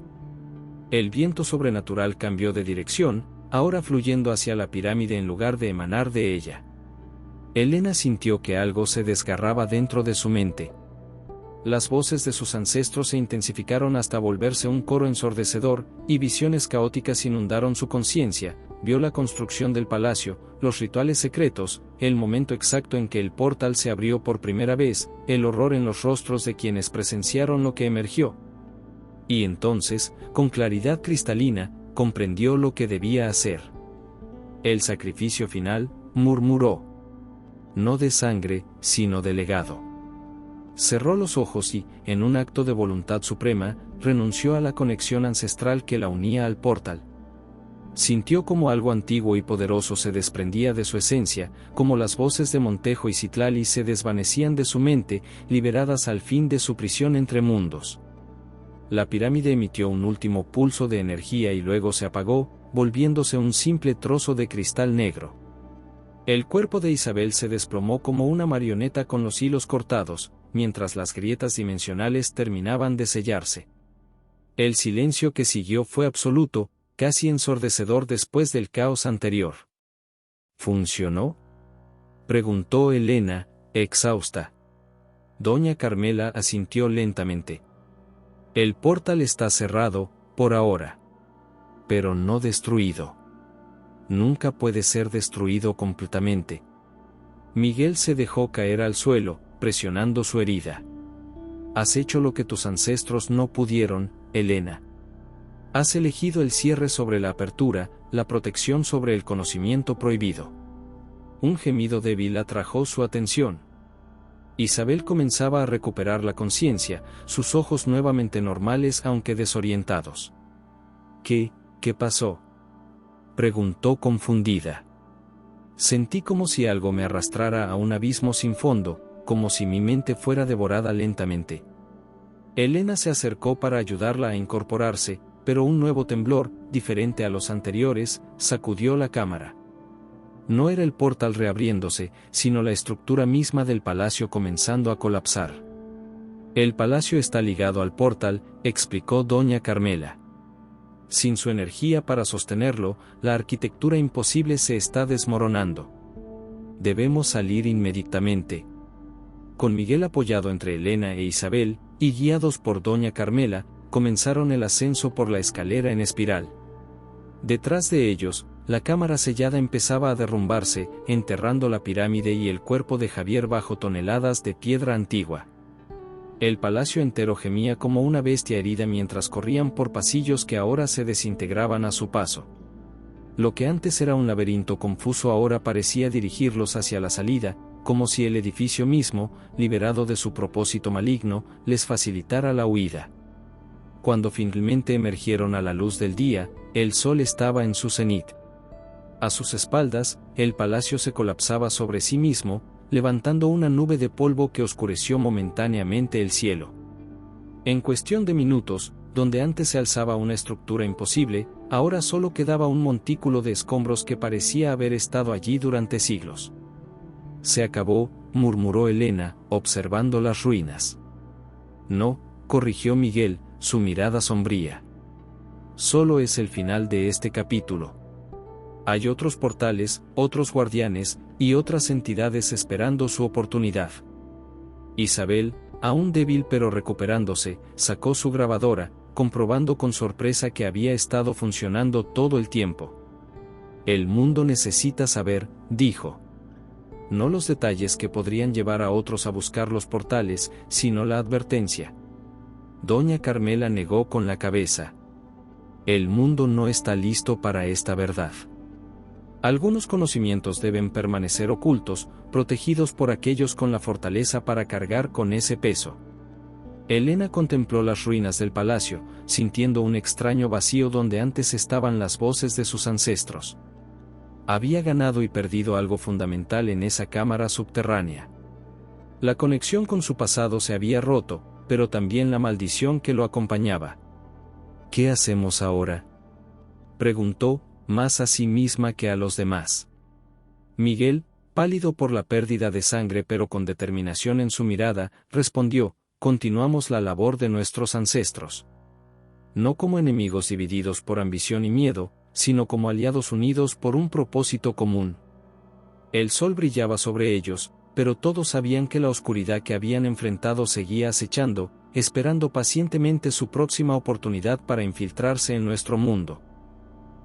El viento sobrenatural cambió de dirección, ahora fluyendo hacia la pirámide en lugar de emanar de ella. Elena sintió que algo se desgarraba dentro de su mente. Las voces de sus ancestros se intensificaron hasta volverse un coro ensordecedor, y visiones caóticas inundaron su conciencia. Vio la construcción del palacio, los rituales secretos, el momento exacto en que el portal se abrió por primera vez, el horror en los rostros de quienes presenciaron lo que emergió. Y entonces, con claridad cristalina, comprendió lo que debía hacer. El sacrificio final, murmuró. No de sangre, sino de legado. Cerró los ojos y, en un acto de voluntad suprema, renunció a la conexión ancestral que la unía al portal. Sintió como algo antiguo y poderoso se desprendía de su esencia, como las voces de Montejo y Citlali se desvanecían de su mente, liberadas al fin de su prisión entre mundos. La pirámide emitió un último pulso de energía y luego se apagó, volviéndose un simple trozo de cristal negro. El cuerpo de Isabel se desplomó como una marioneta con los hilos cortados, mientras las grietas dimensionales terminaban de sellarse. El silencio que siguió fue absoluto, casi ensordecedor después del caos anterior. ¿Funcionó?, preguntó Elena, exhausta. Doña Carmela asintió lentamente. El portal está cerrado, por ahora. Pero no destruido. Nunca puede ser destruido completamente. Miguel se dejó caer al suelo, presionando su herida. Has hecho lo que tus ancestros no pudieron, Elena. Has elegido el cierre sobre la apertura, la protección sobre el conocimiento prohibido. Un gemido débil atrajo su atención. Isabel comenzaba a recuperar la conciencia, sus ojos nuevamente normales aunque desorientados. ¿Qué pasó?, preguntó confundida. Sentí como si algo me arrastrara a un abismo sin fondo, como si mi mente fuera devorada lentamente. Elena se acercó para ayudarla a incorporarse, pero un nuevo temblor, diferente a los anteriores, sacudió la cámara. No era el portal reabriéndose, sino la estructura misma del palacio comenzando a colapsar. El palacio está ligado al portal, explicó doña Carmela. Sin su energía para sostenerlo, la arquitectura imposible se está desmoronando. Debemos salir inmediatamente. Con Miguel apoyado entre Elena e Isabel, y guiados por doña Carmela, comenzaron el ascenso por la escalera en espiral. Detrás de ellos, la cámara sellada empezaba a derrumbarse, enterrando la pirámide y el cuerpo de Javier bajo toneladas de piedra antigua. El palacio entero gemía como una bestia herida mientras corrían por pasillos que ahora se desintegraban a su paso. Lo que antes era un laberinto confuso ahora parecía dirigirlos hacia la salida, como si el edificio mismo, liberado de su propósito maligno, les facilitara la huida. Cuando finalmente emergieron a la luz del día, el sol estaba en su cenit. A sus espaldas, el palacio se colapsaba sobre sí mismo, levantando una nube de polvo que oscureció momentáneamente el cielo. En cuestión de minutos, donde antes se alzaba una estructura imposible, ahora solo quedaba un montículo de escombros que parecía haber estado allí durante siglos. Se acabó, murmuró Elena, observando las ruinas. No, corrigió Miguel, su mirada sombría. Solo es el final de este capítulo. Hay otros portales, otros guardianes, y otras entidades esperando su oportunidad. Isabel, aún débil pero recuperándose, sacó su grabadora, comprobando con sorpresa que había estado funcionando todo el tiempo. El mundo necesita saber, dijo. No los detalles que podrían llevar a otros a buscar los portales, sino la advertencia. Doña Carmela negó con la cabeza. El mundo no está listo para esta verdad. Algunos conocimientos deben permanecer ocultos, protegidos por aquellos con la fortaleza para cargar con ese peso. Elena contempló las ruinas del palacio, sintiendo un extraño vacío donde antes estaban las voces de sus ancestros. Había ganado y perdido algo fundamental en esa cámara subterránea. La conexión con su pasado se había roto, pero también la maldición que lo acompañaba. ¿Qué hacemos ahora?, preguntó, más a sí misma que a los demás. Miguel, pálido por la pérdida de sangre pero con determinación en su mirada, respondió: continuamos la labor de nuestros ancestros. No como enemigos divididos por ambición y miedo, sino como aliados unidos por un propósito común. El sol brillaba sobre ellos, pero todos sabían que la oscuridad que habían enfrentado seguía acechando, esperando pacientemente su próxima oportunidad para infiltrarse en nuestro mundo.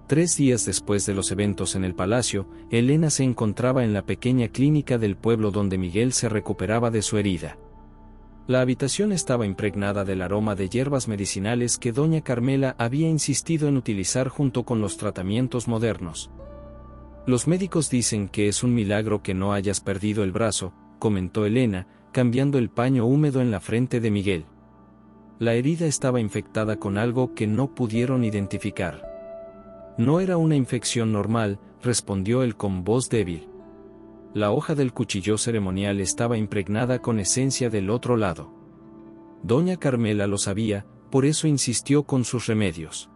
3 días después de los eventos en el palacio, Elena se encontraba en la pequeña clínica del pueblo donde Miguel se recuperaba de su herida. La habitación estaba impregnada del aroma de hierbas medicinales que doña Carmela había insistido en utilizar junto con los tratamientos modernos. Los médicos dicen que es un milagro que no hayas perdido el brazo, comentó Elena, cambiando el paño húmedo en la frente de Miguel. La herida estaba infectada con algo que no pudieron identificar. No era una infección normal, respondió él con voz débil. La hoja del cuchillo ceremonial estaba impregnada con esencia del otro lado. Doña Carmela lo sabía, por eso insistió con sus remedios.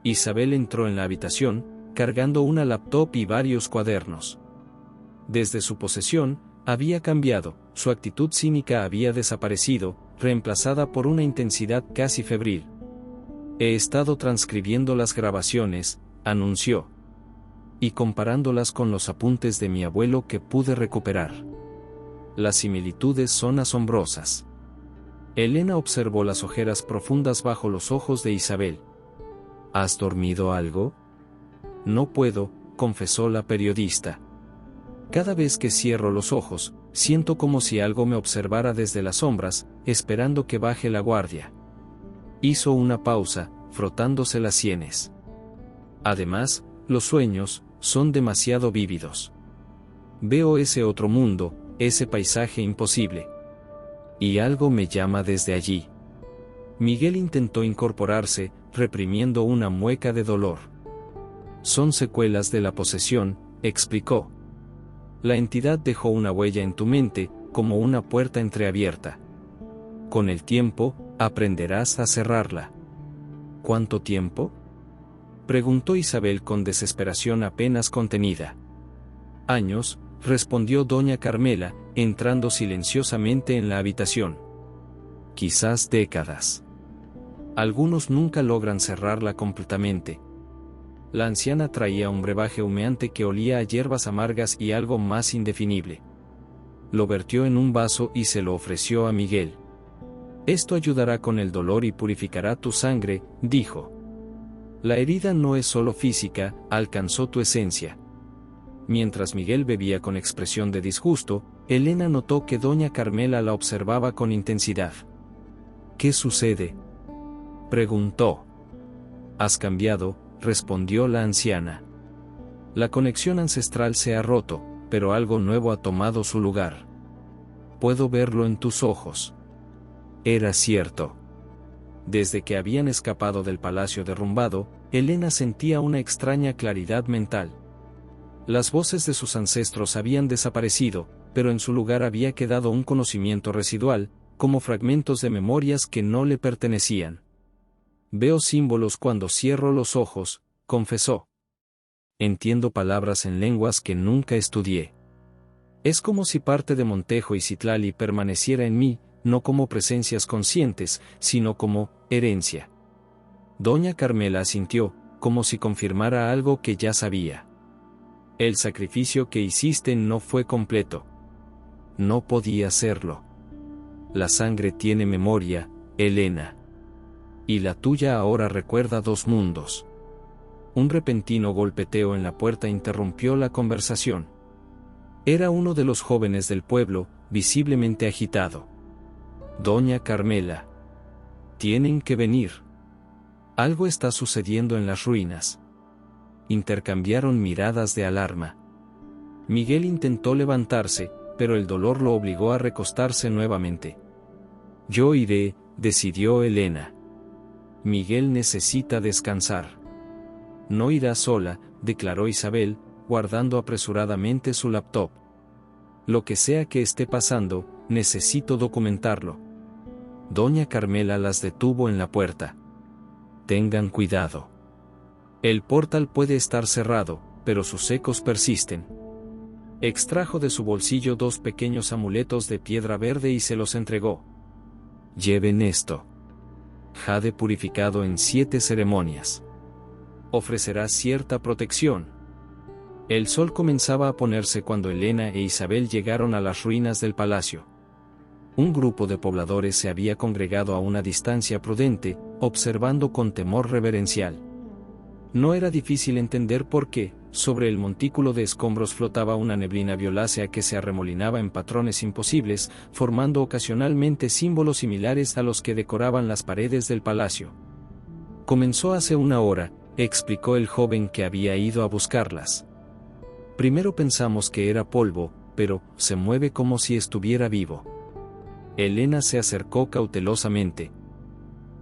Isabel entró en la habitación, cargando una laptop y varios cuadernos. Desde su posesión, había cambiado, su actitud cínica había desaparecido, reemplazada por una intensidad casi febril. He estado transcribiendo las grabaciones, anunció. Y comparándolas con los apuntes de mi abuelo que pude recuperar. Las similitudes son asombrosas. Elena observó las ojeras profundas bajo los ojos de Isabel. ¿Has dormido algo? No puedo, confesó la periodista. Cada vez que cierro los ojos, siento como si algo me observara desde las sombras, esperando que baje la guardia. Hizo una pausa, frotándose las sienes. Además, los sueños son demasiado vívidos. Veo ese otro mundo, ese paisaje imposible. Y algo me llama desde allí. Miguel intentó incorporarse, reprimiendo una mueca de dolor. Son secuelas de la posesión, explicó. La entidad dejó una huella en tu mente, como una puerta entreabierta. Con el tiempo, aprenderás a cerrarla. ¿Cuánto tiempo?, preguntó Isabel con desesperación apenas contenida. Años, respondió doña Carmela, entrando silenciosamente en la habitación. Quizás décadas. Algunos nunca logran cerrarla completamente. La anciana traía un brebaje humeante que olía a hierbas amargas y algo más indefinible. Lo vertió en un vaso y se lo ofreció a Miguel. Esto ayudará con el dolor y purificará tu sangre, dijo. La herida no es solo física, alcanzó tu esencia. Mientras Miguel bebía con expresión de disgusto, Elena notó que doña Carmela la observaba con intensidad. ¿Qué sucede?, preguntó. Has cambiado, respondió la anciana. La conexión ancestral se ha roto, pero algo nuevo ha tomado su lugar. Puedo verlo en tus ojos. Era cierto. Desde que habían escapado del palacio derrumbado, Elena sentía una extraña claridad mental. Las voces de sus ancestros habían desaparecido, pero en su lugar había quedado un conocimiento residual, como fragmentos de memorias que no le pertenecían. Veo símbolos cuando cierro los ojos, confesó. Entiendo palabras en lenguas que nunca estudié. Es como si parte de Montejo y Citlali permaneciera en mí, no como presencias conscientes, sino como herencia. Doña Carmela asintió, como si confirmara algo que ya sabía. El sacrificio que hiciste no fue completo. No podía serlo. La sangre tiene memoria, Elena. Y la tuya ahora recuerda dos mundos. Un repentino golpeteo en la puerta interrumpió la conversación. Era uno de los jóvenes del pueblo, visiblemente agitado. Doña Carmela. Tienen que venir. Algo está sucediendo en las ruinas. Intercambiaron miradas de alarma. Miguel intentó levantarse, pero el dolor lo obligó a recostarse nuevamente. Yo iré, decidió Elena. Miguel necesita descansar. No irá sola, declaró Isabel, guardando apresuradamente su laptop. Lo que sea que esté pasando, necesito documentarlo. Doña Carmela las detuvo en la puerta. Tengan cuidado. El portal puede estar cerrado, pero sus ecos persisten. Extrajo de su bolsillo 2 pequeños amuletos de piedra verde y se los entregó. Lleven esto. Jade purificado en 7 ceremonias. Ofrecerá cierta protección. El sol comenzaba a ponerse cuando Elena e Isabel llegaron a las ruinas del palacio. Un grupo de pobladores se había congregado a una distancia prudente, observando con temor reverencial. No era difícil entender por qué, sobre el montículo de escombros flotaba una neblina violácea que se arremolinaba en patrones imposibles, formando ocasionalmente símbolos similares a los que decoraban las paredes del palacio. Comenzó hace una hora, explicó el joven que había ido a buscarlas. Primero pensamos que era polvo, pero se mueve como si estuviera vivo. Elena se acercó cautelosamente.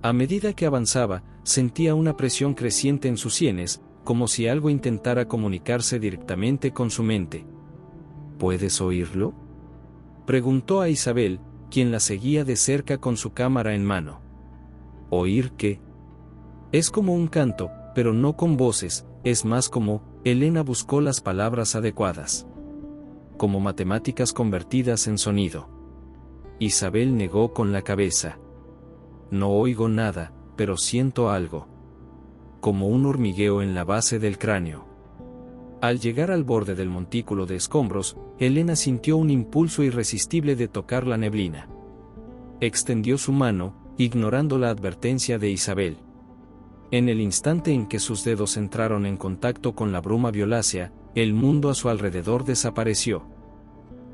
A medida que avanzaba, sentía una presión creciente en sus sienes, como si algo intentara comunicarse directamente con su mente. ¿Puedes oírlo?, preguntó a Isabel, quien la seguía de cerca con su cámara en mano. ¿Oír qué? Es como un canto, pero no con voces, es más como, Elena buscó las palabras adecuadas. Como matemáticas convertidas en sonido. Isabel negó con la cabeza. No oigo nada, pero siento algo. Como un hormigueo en la base del cráneo. Al llegar al borde del montículo de escombros, Elena sintió un impulso irresistible de tocar la neblina. Extendió su mano, ignorando la advertencia de Isabel. En el instante en que sus dedos entraron en contacto con la bruma violácea, el mundo a su alrededor desapareció.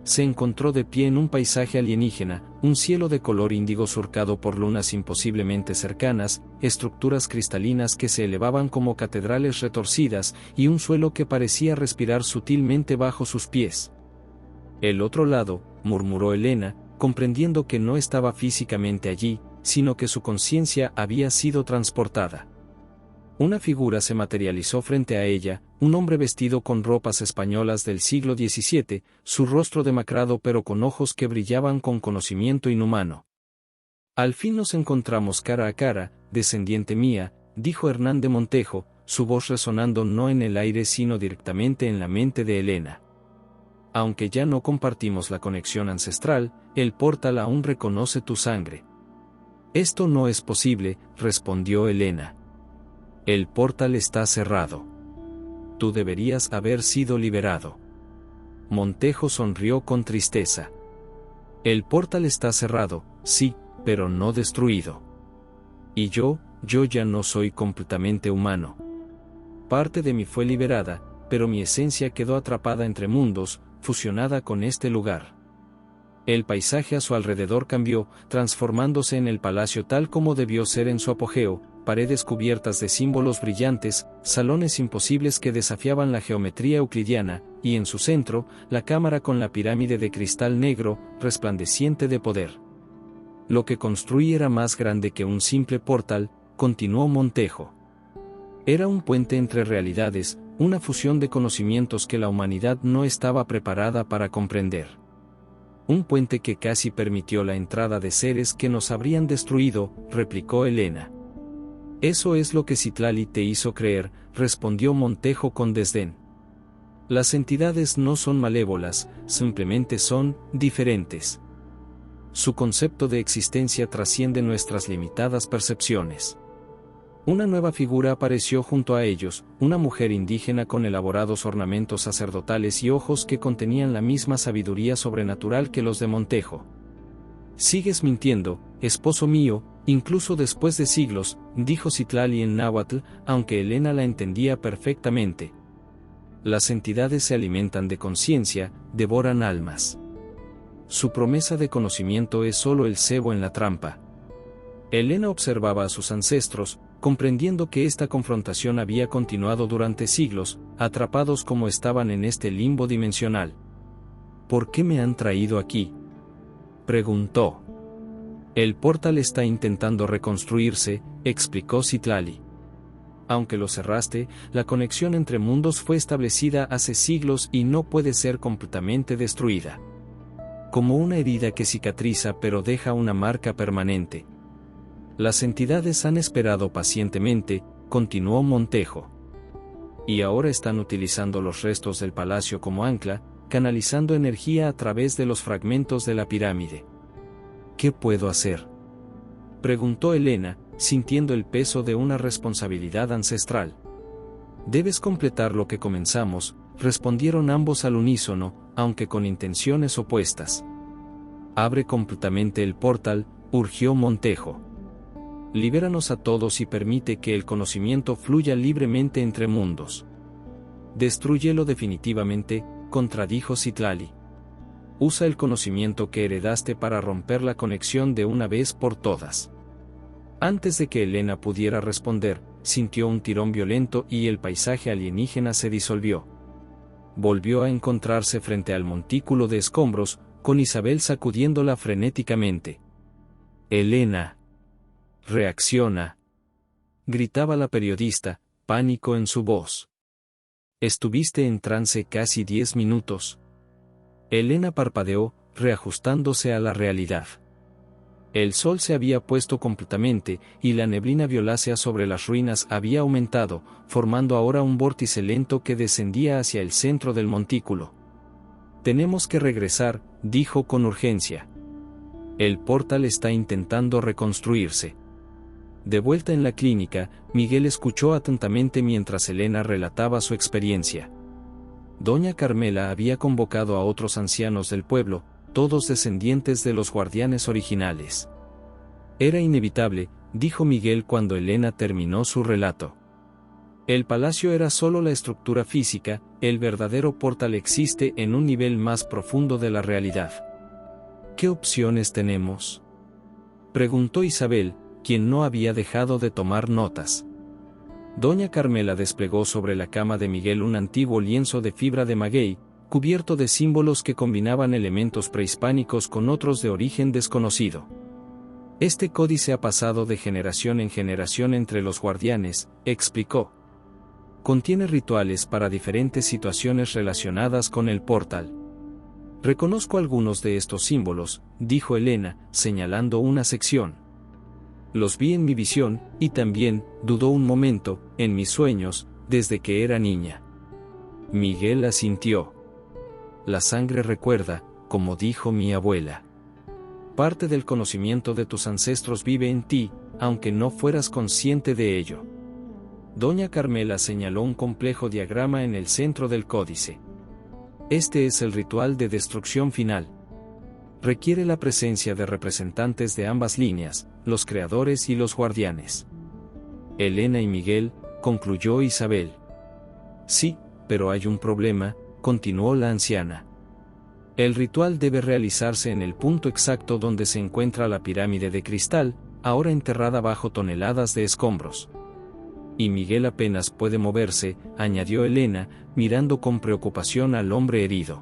Se encontró de pie en un paisaje alienígena, un cielo de color índigo surcado por lunas imposiblemente cercanas, estructuras cristalinas que se elevaban como catedrales retorcidas, y un suelo que parecía respirar sutilmente bajo sus pies. El otro lado, murmuró Elena, comprendiendo que no estaba físicamente allí, sino que su conciencia había sido transportada. Una figura se materializó frente a ella, un hombre vestido con ropas españolas del siglo XVII, su rostro demacrado pero con ojos que brillaban con conocimiento inhumano. Al fin nos encontramos cara a cara, descendiente mía, dijo Hernán de Montejo, su voz resonando no en el aire sino directamente en la mente de Elena. Aunque ya no compartimos la conexión ancestral, el portal aún reconoce tu sangre. Esto no es posible, respondió Elena. El portal está cerrado. Tú deberías haber sido liberado. Montejo sonrió con tristeza. El portal está cerrado, sí, pero no destruido. Y yo ya no soy completamente humano. Parte de mí fue liberada, pero mi esencia quedó atrapada entre mundos, fusionada con este lugar. El paisaje a su alrededor cambió, transformándose en el palacio tal como debió ser en su apogeo, paredes cubiertas de símbolos brillantes, salones imposibles que desafiaban la geometría euclidiana, y en su centro, la cámara con la pirámide de cristal negro, resplandeciente de poder. Lo que construí era más grande que un simple portal, continuó Montejo. Era un puente entre realidades, una fusión de conocimientos que la humanidad no estaba preparada para comprender. Un puente que casi permitió la entrada de seres que nos habrían destruido, replicó Elena. Eso es lo que Citlali te hizo creer, respondió Montejo con desdén. Las entidades no son malévolas, simplemente son diferentes. Su concepto de existencia trasciende nuestras limitadas percepciones. Una nueva figura apareció junto a ellos, una mujer indígena con elaborados ornamentos sacerdotales y ojos que contenían la misma sabiduría sobrenatural que los de Montejo. Sigues mintiendo, esposo mío, incluso después de siglos, dijo Citlali en náhuatl, aunque Elena la entendía perfectamente. Las entidades se alimentan de conciencia, devoran almas. Su promesa de conocimiento es solo el cebo en la trampa. Elena observaba a sus ancestros, comprendiendo que esta confrontación había continuado durante siglos, atrapados como estaban en este limbo dimensional. ¿Por qué me han traído aquí?, preguntó. El portal está intentando reconstruirse, explicó Citlali. Aunque lo cerraste, la conexión entre mundos fue establecida hace siglos y no puede ser completamente destruida. Como una herida que cicatriza pero deja una marca permanente. Las entidades han esperado pacientemente, continuó Montejo. Y ahora están utilizando los restos del palacio como ancla, canalizando energía a través de los fragmentos de la pirámide. ¿Qué puedo hacer?, preguntó Elena, sintiendo el peso de una responsabilidad ancestral. Debes completar lo que comenzamos, respondieron ambos al unísono, aunque con intenciones opuestas. Abre completamente el portal, urgió Montejo. Libéranos a todos y permite que el conocimiento fluya libremente entre mundos. Destrúyelo definitivamente, contradijo Citlali. Usa el conocimiento que heredaste para romper la conexión de una vez por todas. Antes de que Elena pudiera responder, sintió un tirón violento y el paisaje alienígena se disolvió. Volvió a encontrarse frente al montículo de escombros, con Isabel sacudiéndola frenéticamente. «Elena. Reacciona», gritaba la periodista, pánico en su voz. «Estuviste en trance casi 10 minutos». Elena parpadeó, reajustándose a la realidad. El sol se había puesto completamente, y la neblina violácea sobre las ruinas había aumentado, formando ahora un vórtice lento que descendía hacia el centro del montículo. «Tenemos que regresar», dijo con urgencia. «El portal está intentando reconstruirse». De vuelta en la clínica, Miguel escuchó atentamente mientras Elena relataba su experiencia. Doña Carmela había convocado a otros ancianos del pueblo, todos descendientes de los guardianes originales. «Era inevitable», dijo Miguel cuando Elena terminó su relato. «El palacio era solo la estructura física, el verdadero portal existe en un nivel más profundo de la realidad». «¿Qué opciones tenemos?», preguntó Isabel, quien no había dejado de tomar notas. Doña Carmela desplegó sobre la cama de Miguel un antiguo lienzo de fibra de maguey, cubierto de símbolos que combinaban elementos prehispánicos con otros de origen desconocido. «Este códice ha pasado de generación en generación entre los guardianes», explicó. «Contiene rituales para diferentes situaciones relacionadas con el portal». «Reconozco algunos de estos símbolos», dijo Elena, señalando una sección. «Los vi en mi visión, y también», dudó un momento, «en mis sueños, desde que era niña». Miguel asintió. «La sangre recuerda», como dijo mi abuela. «Parte del conocimiento de tus ancestros vive en ti, aunque no fueras consciente de ello». Doña Carmela señaló un complejo diagrama en el centro del códice. «Este es el ritual de destrucción final. Requiere la presencia de representantes de ambas líneas, los creadores y los guardianes». «Elena y Miguel», concluyó Isabel. «Sí, pero hay un problema», continuó la anciana. «El ritual debe realizarse en el punto exacto donde se encuentra la pirámide de cristal, ahora enterrada bajo toneladas de escombros». «Y Miguel apenas puede moverse», añadió Elena, mirando con preocupación al hombre herido.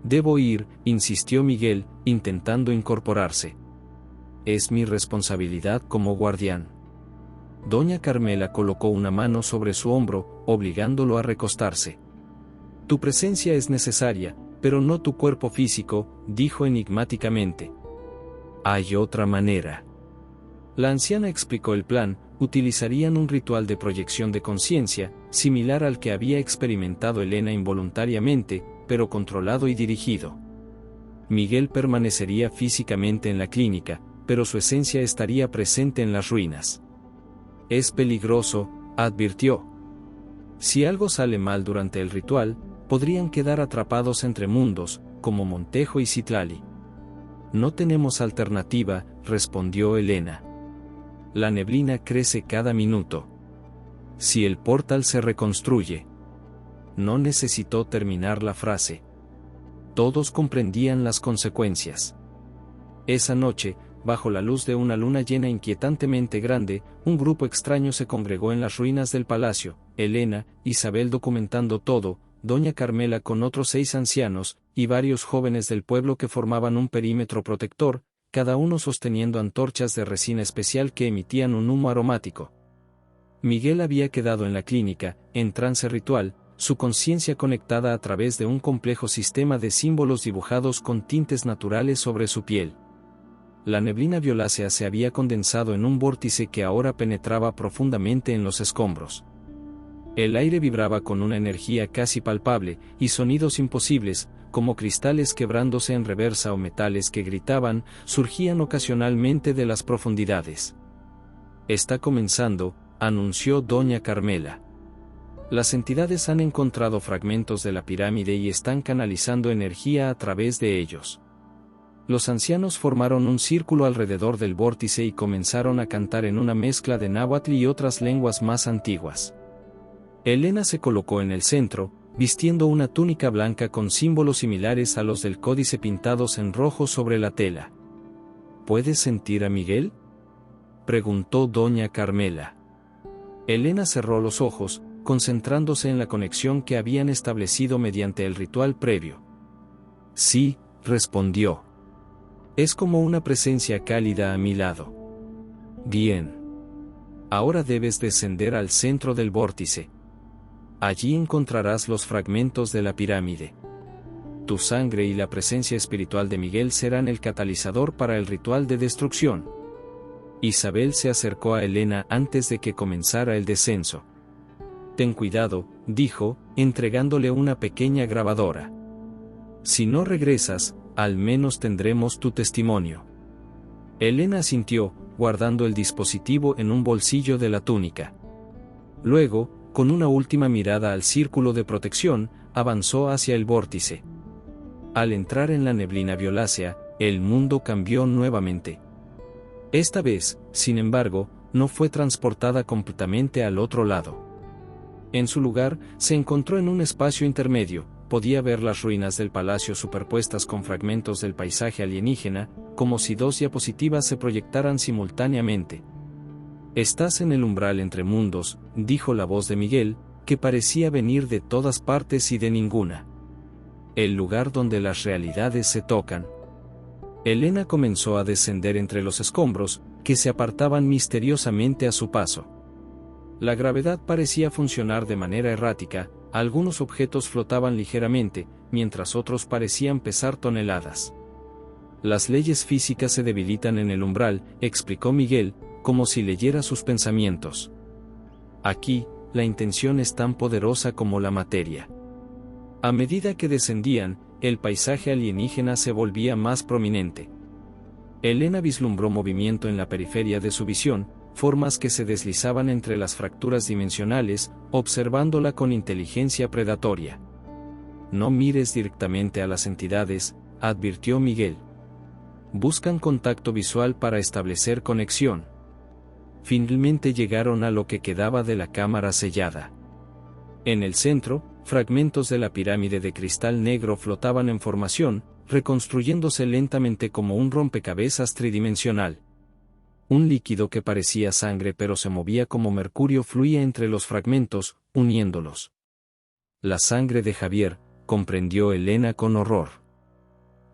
«Debo ir», insistió Miguel, intentando incorporarse. «Es mi responsabilidad como guardián». Doña Carmela colocó una mano sobre su hombro, obligándolo a recostarse. «Tu presencia es necesaria, pero no tu cuerpo físico», dijo enigmáticamente. «Hay otra manera». La anciana explicó el plan. Utilizarían un ritual de proyección de conciencia, similar al que había experimentado Elena involuntariamente, pero controlado y dirigido. Miguel permanecería físicamente en la clínica, pero su esencia estaría presente en las ruinas. «Es peligroso», advirtió. «Si algo sale mal durante el ritual, podrían quedar atrapados entre mundos, como Montejo y Citlali». «No tenemos alternativa», respondió Elena. «La neblina crece cada minuto. Si el portal se reconstruye». No necesitó terminar la frase. Todos comprendían las consecuencias. Esa noche, bajo la luz de una luna llena inquietantemente grande, un grupo extraño se congregó en las ruinas del palacio. Elena, Isabel documentando todo, Doña Carmela con otros 6 ancianos, y varios jóvenes del pueblo que formaban un perímetro protector, cada uno sosteniendo antorchas de resina especial que emitían un humo aromático. Miguel había quedado en la clínica, en trance ritual, su conciencia conectada a través de un complejo sistema de símbolos dibujados con tintes naturales sobre su piel. La neblina violácea se había condensado en un vórtice que ahora penetraba profundamente en los escombros. El aire vibraba con una energía casi palpable, y sonidos imposibles, como cristales quebrándose en reversa o metales que gritaban, surgían ocasionalmente de las profundidades. «Está comenzando», anunció Doña Carmela. «Las entidades han encontrado fragmentos de la pirámide y están canalizando energía a través de ellos. Los ancianos formaron un círculo alrededor del vórtice y comenzaron a cantar en una mezcla de náhuatl y otras lenguas más antiguas. Elena se colocó en el centro, vistiendo una túnica blanca con símbolos similares a los del códice pintados en rojo sobre la tela. ¿Puedes sentir a Miguel?, preguntó doña Carmela. Elena cerró los ojos, concentrándose en la conexión que habían establecido mediante el ritual previo. Sí, respondió. Es como una presencia cálida a mi lado. Bien. Ahora debes descender al centro del vórtice. Allí encontrarás los fragmentos de la pirámide. Tu sangre y la presencia espiritual de Miguel serán el catalizador para el ritual de destrucción. Isabel se acercó a Elena antes de que comenzara el descenso. Ten cuidado, dijo, entregándole una pequeña grabadora. Si no regresas, al menos tendremos tu testimonio. Elena asintió, guardando el dispositivo en un bolsillo de la túnica. Luego, con una última mirada al círculo de protección, avanzó hacia el vórtice. Al entrar en la neblina violácea, el mundo cambió nuevamente. Esta vez, sin embargo, no fue transportada completamente al otro lado. En su lugar, se encontró en un espacio intermedio. Podía ver las ruinas del palacio superpuestas con fragmentos del paisaje alienígena, como si dos diapositivas se proyectaran simultáneamente. Estás en el umbral entre mundos, dijo la voz de Miguel, que parecía venir de todas partes y de ninguna. El lugar donde las realidades se tocan. Elena comenzó a descender entre los escombros, que se apartaban misteriosamente a su paso. La gravedad parecía funcionar de manera errática. Algunos objetos flotaban ligeramente, mientras otros parecían pesar toneladas. Las leyes físicas se debilitan en el umbral, explicó Miguel, como si leyera sus pensamientos. Aquí, la intención es tan poderosa como la materia. A medida que descendían, el paisaje alienígena se volvía más prominente. Elena vislumbró movimiento en la periferia de su visión, formas que se deslizaban entre las fracturas dimensionales, observándola con inteligencia predatoria. No mires directamente a las entidades, advirtió Miguel. Buscan contacto visual para establecer conexión. Finalmente llegaron a lo que quedaba de la cámara sellada. En el centro, fragmentos de la pirámide de cristal negro flotaban en formación, reconstruyéndose lentamente como un rompecabezas tridimensional. Un líquido que parecía sangre pero se movía como mercurio fluía entre los fragmentos, uniéndolos. La sangre de Javier, comprendió Elena con horror.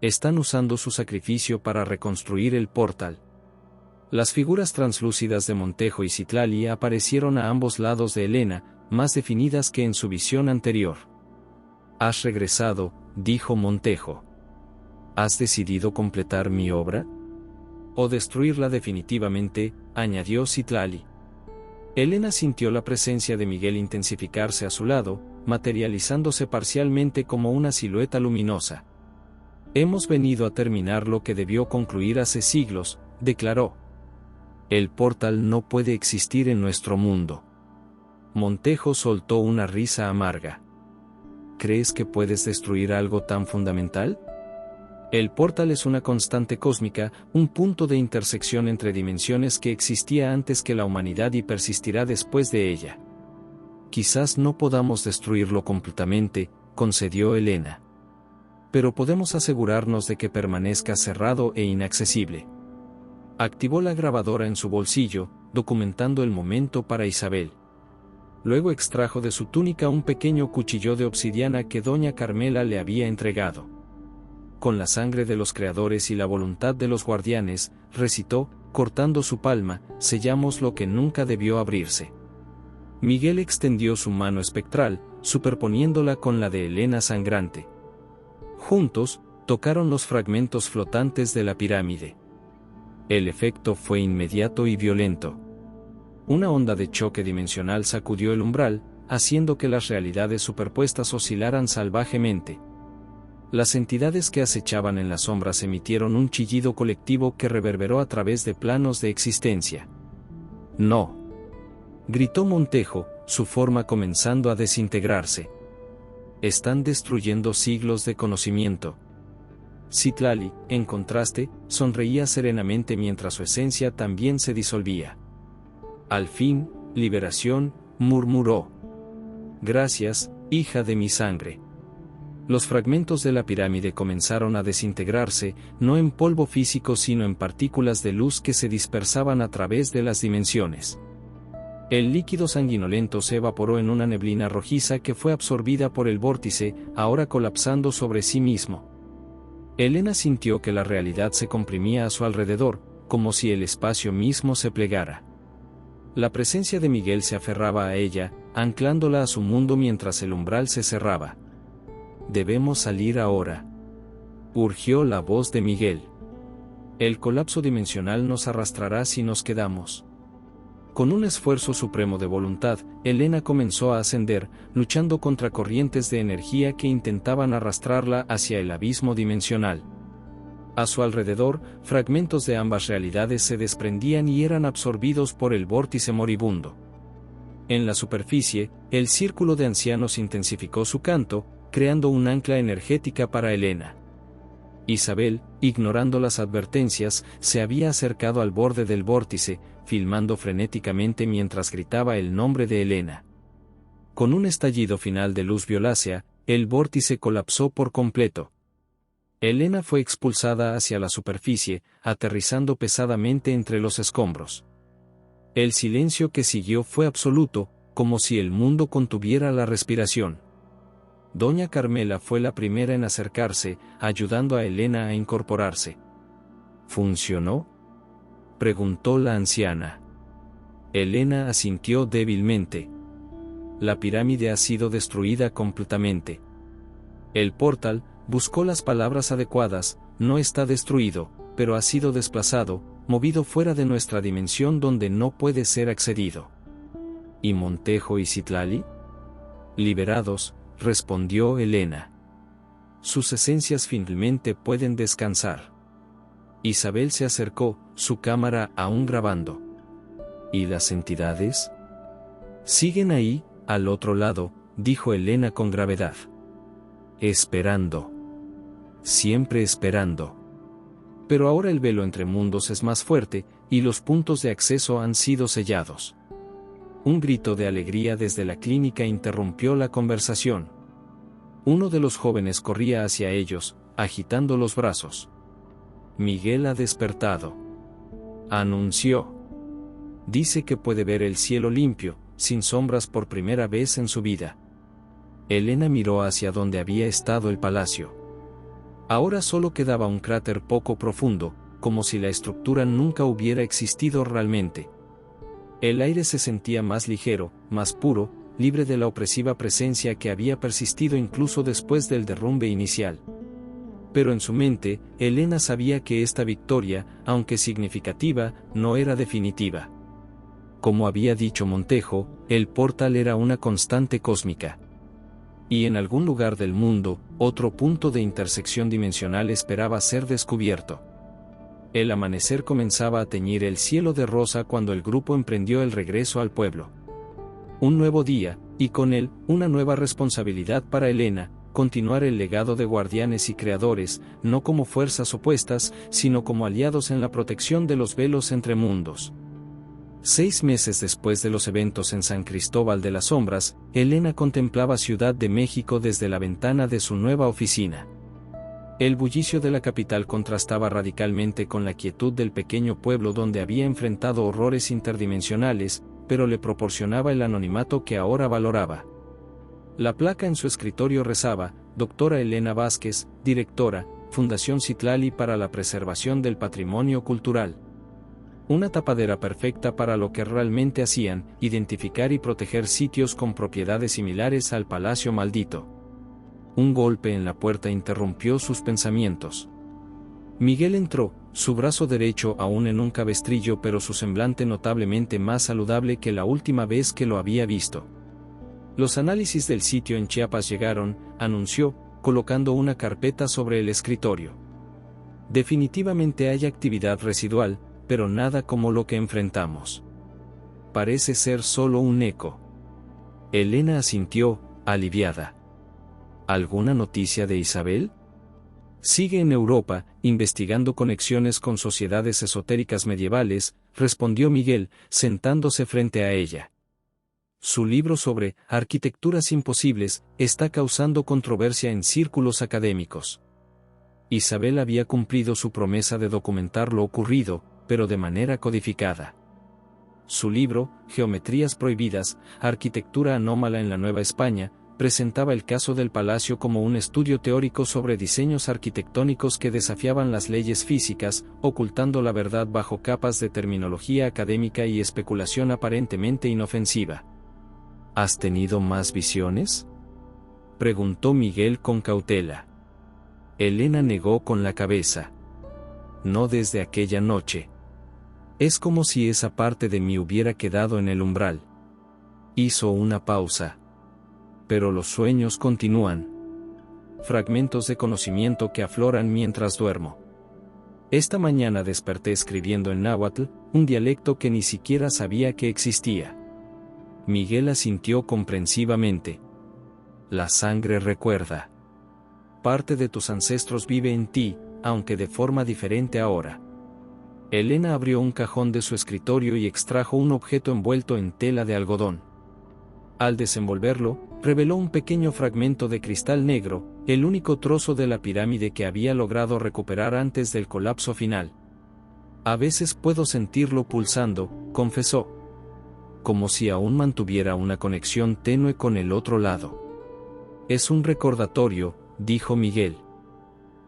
Están usando su sacrificio para reconstruir el portal. Las figuras translúcidas de Montejo y Citlali aparecieron a ambos lados de Elena, más definidas que en su visión anterior. Has regresado, dijo Montejo. ¿Has decidido completar mi obra? O destruirla definitivamente, añadió Citlali. Elena sintió la presencia de Miguel intensificarse a su lado, materializándose parcialmente como una silueta luminosa. Hemos venido a terminar lo que debió concluir hace siglos, declaró. El portal no puede existir en nuestro mundo. Montejo soltó una risa amarga. ¿Crees que puedes destruir algo tan fundamental? El portal es una constante cósmica, un punto de intersección entre dimensiones que existía antes que la humanidad y persistirá después de ella. Quizás no podamos destruirlo completamente, concedió Elena. Pero podemos asegurarnos de que permanezca cerrado e inaccesible. Activó la grabadora en su bolsillo, documentando el momento para Isabel. Luego extrajo de su túnica un pequeño cuchillo de obsidiana que doña Carmela le había entregado. Con la sangre de los creadores y la voluntad de los guardianes, recitó, cortando su palma, sellamos lo que nunca debió abrirse. Miguel extendió su mano espectral, superponiéndola con la de Elena sangrante. Juntos, tocaron los fragmentos flotantes de la pirámide. El efecto fue inmediato y violento. Una onda de choque dimensional sacudió el umbral, haciendo que las realidades superpuestas oscilaran salvajemente. Las entidades que acechaban en las sombras emitieron un chillido colectivo que reverberó a través de planos de existencia. ¡No!, gritó Montejo, su forma comenzando a desintegrarse. Están destruyendo siglos de conocimiento. Citlali, en contraste, sonreía serenamente mientras su esencia también se disolvía. Al fin, liberación, murmuró. Gracias, hija de mi sangre. Los fragmentos de la pirámide comenzaron a desintegrarse, no en polvo físico sino en partículas de luz que se dispersaban a través de las dimensiones. El líquido sanguinolento se evaporó en una neblina rojiza que fue absorbida por el vórtice, ahora colapsando sobre sí mismo. Elena sintió que la realidad se comprimía a su alrededor, como si el espacio mismo se plegara. La presencia de Miguel se aferraba a ella, anclándola a su mundo mientras el umbral se cerraba. Debemos salir ahora. Urgió la voz de Miguel. El colapso dimensional nos arrastrará si nos quedamos. Con un esfuerzo supremo de voluntad, Elena comenzó a ascender, luchando contra corrientes de energía que intentaban arrastrarla hacia el abismo dimensional. A su alrededor, fragmentos de ambas realidades se desprendían y eran absorbidos por el vórtice moribundo. En la superficie, el círculo de ancianos intensificó su canto, creando un ancla energética para Elena. Isabel, ignorando las advertencias, se había acercado al borde del vórtice, filmando frenéticamente mientras gritaba el nombre de Elena. Con un estallido final de luz violácea, el vórtice colapsó por completo. Elena fue expulsada hacia la superficie, aterrizando pesadamente entre los escombros. El silencio que siguió fue absoluto, como si el mundo contuviera la respiración. Doña Carmela fue la primera en acercarse, ayudando a Elena a incorporarse. ¿Funcionó?, preguntó la anciana. Elena asintió débilmente. La pirámide ha sido destruida completamente. El portal, buscó las palabras adecuadas, no está destruido, pero ha sido desplazado, movido fuera de nuestra dimensión donde no puede ser accedido. ¿Y Montejo y Citlali? Liberados, respondió Elena. Sus esencias finalmente pueden descansar. Isabel se acercó, su cámara aún grabando. ¿Y las entidades? Siguen ahí, al otro lado, dijo Elena con gravedad. Esperando. Siempre esperando. Pero ahora el velo entre mundos es más fuerte, y los puntos de acceso han sido sellados. Un grito de alegría desde la clínica interrumpió la conversación. Uno de los jóvenes corría hacia ellos, agitando los brazos. Miguel ha despertado. Anunció. Dice que puede ver el cielo limpio, sin sombras por primera vez en su vida. Elena miró hacia donde había estado el palacio. Ahora solo quedaba un cráter poco profundo, como si la estructura nunca hubiera existido realmente. El aire se sentía más ligero, más puro, libre de la opresiva presencia que había persistido incluso después del derrumbe inicial. Pero en su mente, Elena sabía que esta victoria, aunque significativa, no era definitiva. Como había dicho Montejo, el portal era una constante cósmica. Y en algún lugar del mundo, otro punto de intersección dimensional esperaba ser descubierto. El amanecer comenzaba a teñir el cielo de rosa cuando el grupo emprendió el regreso al pueblo. Un nuevo día, y con él, una nueva responsabilidad para Elena, continuar el legado de guardianes y creadores, no como fuerzas opuestas, sino como aliados en la protección de los velos entre mundos. 6 meses después de los eventos en San Cristóbal de las Sombras, Elena contemplaba Ciudad de México desde la ventana de su nueva oficina. El bullicio de la capital contrastaba radicalmente con la quietud del pequeño pueblo donde había enfrentado horrores interdimensionales, pero le proporcionaba el anonimato que ahora valoraba. La placa en su escritorio rezaba: Doctora Elena Vázquez, directora, Fundación Citlali para la Preservación del Patrimonio Cultural. Una tapadera perfecta para lo que realmente hacían, identificar y proteger sitios con propiedades similares al Palacio Maldito. Un golpe en la puerta interrumpió sus pensamientos. Miguel entró, su brazo derecho aún en un cabestrillo pero su semblante notablemente más saludable que la última vez que lo había visto. Los análisis del sitio en Chiapas llegaron, anunció, colocando una carpeta sobre el escritorio. Definitivamente hay actividad residual, pero nada como lo que enfrentamos. Parece ser solo un eco. Elena asintió, aliviada. ¿Alguna noticia de Isabel? Sigue en Europa, investigando conexiones con sociedades esotéricas medievales, respondió Miguel, sentándose frente a ella. Su libro sobre arquitecturas imposibles está causando controversia en círculos académicos. Isabel había cumplido su promesa de documentar lo ocurrido, pero de manera codificada. Su libro, Geometrías Prohibidas, Arquitectura Anómala en la Nueva España, presentaba el caso del palacio como un estudio teórico sobre diseños arquitectónicos que desafiaban las leyes físicas, ocultando la verdad bajo capas de terminología académica y especulación aparentemente inofensiva. ¿Has tenido más visiones?, preguntó Miguel con cautela. Elena negó con la cabeza. No desde aquella noche. Es como si esa parte de mí hubiera quedado en el umbral. Hizo una pausa. Pero los sueños continúan. Fragmentos de conocimiento que afloran mientras duermo. Esta mañana desperté escribiendo en náhuatl, un dialecto que ni siquiera sabía que existía. Miguel asintió comprensivamente. La sangre recuerda. Parte de tus ancestros vive en ti, aunque de forma diferente ahora. Elena abrió un cajón de su escritorio y extrajo un objeto envuelto en tela de algodón. Al desenvolverlo, reveló un pequeño fragmento de cristal negro, el único trozo de la pirámide que había logrado recuperar antes del colapso final. A veces puedo sentirlo pulsando, confesó. Como si aún mantuviera una conexión tenue con el otro lado. Es un recordatorio, dijo Miguel.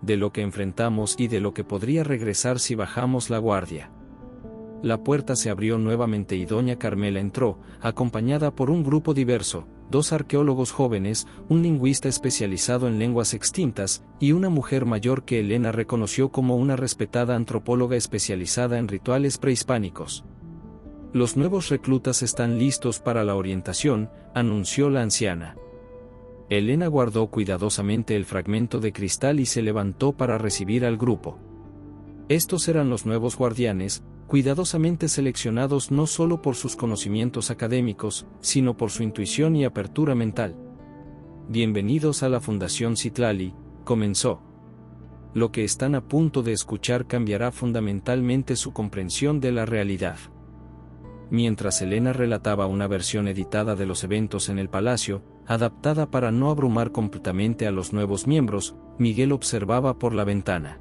De lo que enfrentamos y de lo que podría regresar si bajamos la guardia. La puerta se abrió nuevamente y doña Carmela entró, acompañada por un grupo diverso, 2 arqueólogos jóvenes, un lingüista especializado en lenguas extintas, y una mujer mayor que Elena reconoció como una respetada antropóloga especializada en rituales prehispánicos. Los nuevos reclutas están listos para la orientación, anunció la anciana. Elena guardó cuidadosamente el fragmento de cristal y se levantó para recibir al grupo. Estos eran los nuevos guardianes, cuidadosamente seleccionados no solo por sus conocimientos académicos, sino por su intuición y apertura mental. Bienvenidos a la Fundación Citlali, comenzó. Lo que están a punto de escuchar cambiará fundamentalmente su comprensión de la realidad. Mientras Elena relataba una versión editada de los eventos en el palacio, adaptada para no abrumar completamente a los nuevos miembros, Miguel observaba por la ventana.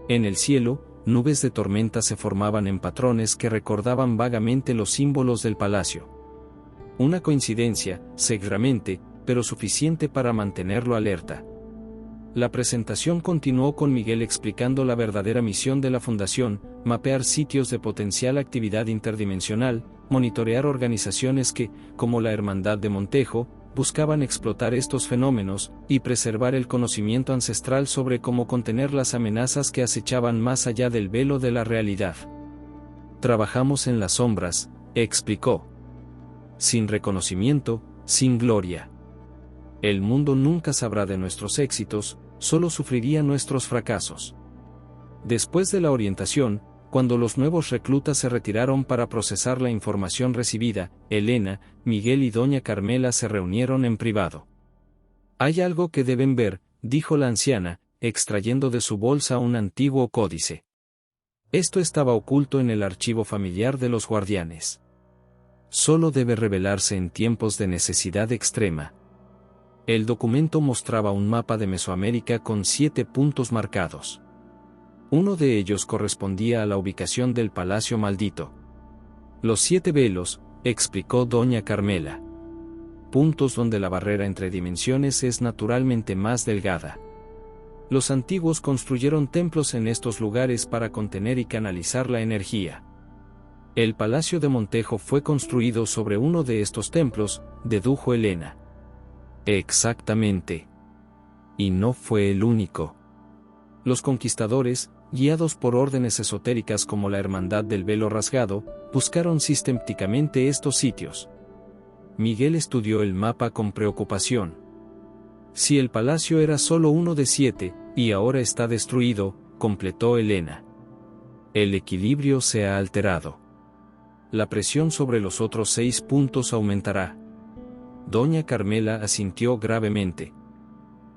En el cielo, nubes de tormenta se formaban en patrones que recordaban vagamente los símbolos del palacio. Una coincidencia, seguramente, pero suficiente para mantenerlo alerta. La presentación continuó con Miguel explicando la verdadera misión de la Fundación: mapear sitios de potencial actividad interdimensional, monitorear organizaciones que, como la Hermandad de Montejo, buscaban explotar estos fenómenos, y preservar el conocimiento ancestral sobre cómo contener las amenazas que acechaban más allá del velo de la realidad. Trabajamos en las sombras, explicó. Sin reconocimiento, sin gloria. El mundo nunca sabrá de nuestros éxitos, solo sufriría nuestros fracasos. Después de la orientación, cuando los nuevos reclutas se retiraron para procesar la información recibida, Elena, Miguel y doña Carmela se reunieron en privado. Hay algo que deben ver, dijo la anciana, extrayendo de su bolsa un antiguo códice. Esto estaba oculto en el archivo familiar de los guardianes. Solo debe revelarse en tiempos de necesidad extrema. El documento mostraba un mapa de Mesoamérica con 7 puntos marcados. Uno de ellos correspondía a la ubicación del Palacio Maldito. Los 7 velos, explicó doña Carmela. Puntos donde la barrera entre dimensiones es naturalmente más delgada. Los antiguos construyeron templos en estos lugares para contener y canalizar la energía. El Palacio de Montejo fue construido sobre uno de estos templos, dedujo Elena. Exactamente. Y no fue el único. Los conquistadores, guiados por órdenes esotéricas como la Hermandad del Velo Rasgado, buscaron sistemáticamente estos sitios. Miguel estudió el mapa con preocupación. Si el palacio era solo uno de 7, y ahora está destruido, completó Elena. El equilibrio se ha alterado. La presión sobre los otros 6 puntos aumentará. Doña Carmela asintió gravemente.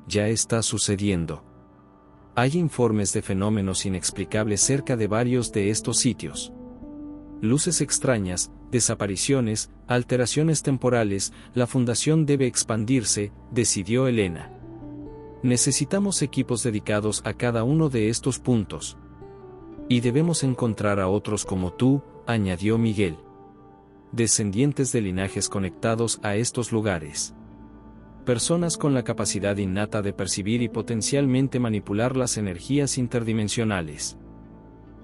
Ya está sucediendo. Hay informes de fenómenos inexplicables cerca de varios de estos sitios. Luces extrañas, desapariciones, alteraciones temporales, la fundación debe expandirse, decidió Elena. Necesitamos equipos dedicados a cada uno de estos puntos. Y debemos encontrar a otros como tú, añadió Miguel. Descendientes de linajes conectados a estos lugares. Personas con la capacidad innata de percibir y potencialmente manipular las energías interdimensionales.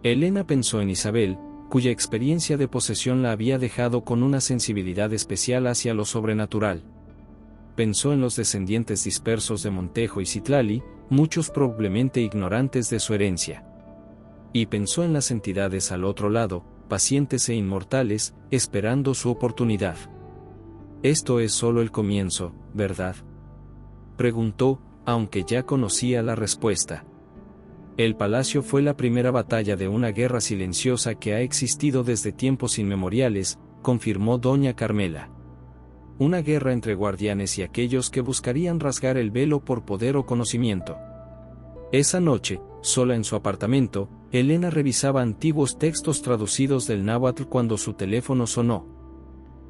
Elena pensó en Isabel, cuya experiencia de posesión la había dejado con una sensibilidad especial hacia lo sobrenatural. Pensó en los descendientes dispersos de Montejo y Citlali, muchos probablemente ignorantes de su herencia. Y pensó en las entidades al otro lado, pacientes e inmortales, esperando su oportunidad. Esto es solo el comienzo, ¿verdad?, preguntó, aunque ya conocía la respuesta. El palacio fue la primera batalla de una guerra silenciosa que ha existido desde tiempos inmemoriales, confirmó doña Carmela. Una guerra entre guardianes y aquellos que buscarían rasgar el velo por poder o conocimiento. Esa noche, sola en su apartamento, Elena revisaba antiguos textos traducidos del náhuatl cuando su teléfono sonó.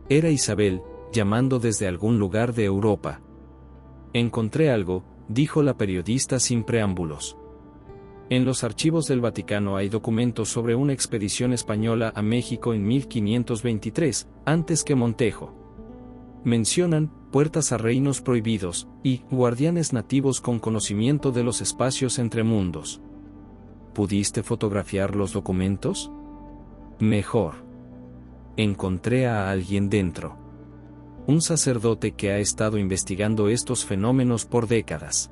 Era Isabel, llamando desde algún lugar de Europa. Encontré algo, dijo la periodista sin preámbulos. En los archivos del Vaticano hay documentos sobre una expedición española a México en 1523, antes que Montejo. Mencionan puertas a reinos prohibidos y guardianes nativos con conocimiento de los espacios entre mundos. ¿Pudiste fotografiar los documentos? Mejor. Encontré a alguien dentro. Un sacerdote que ha estado investigando estos fenómenos por décadas.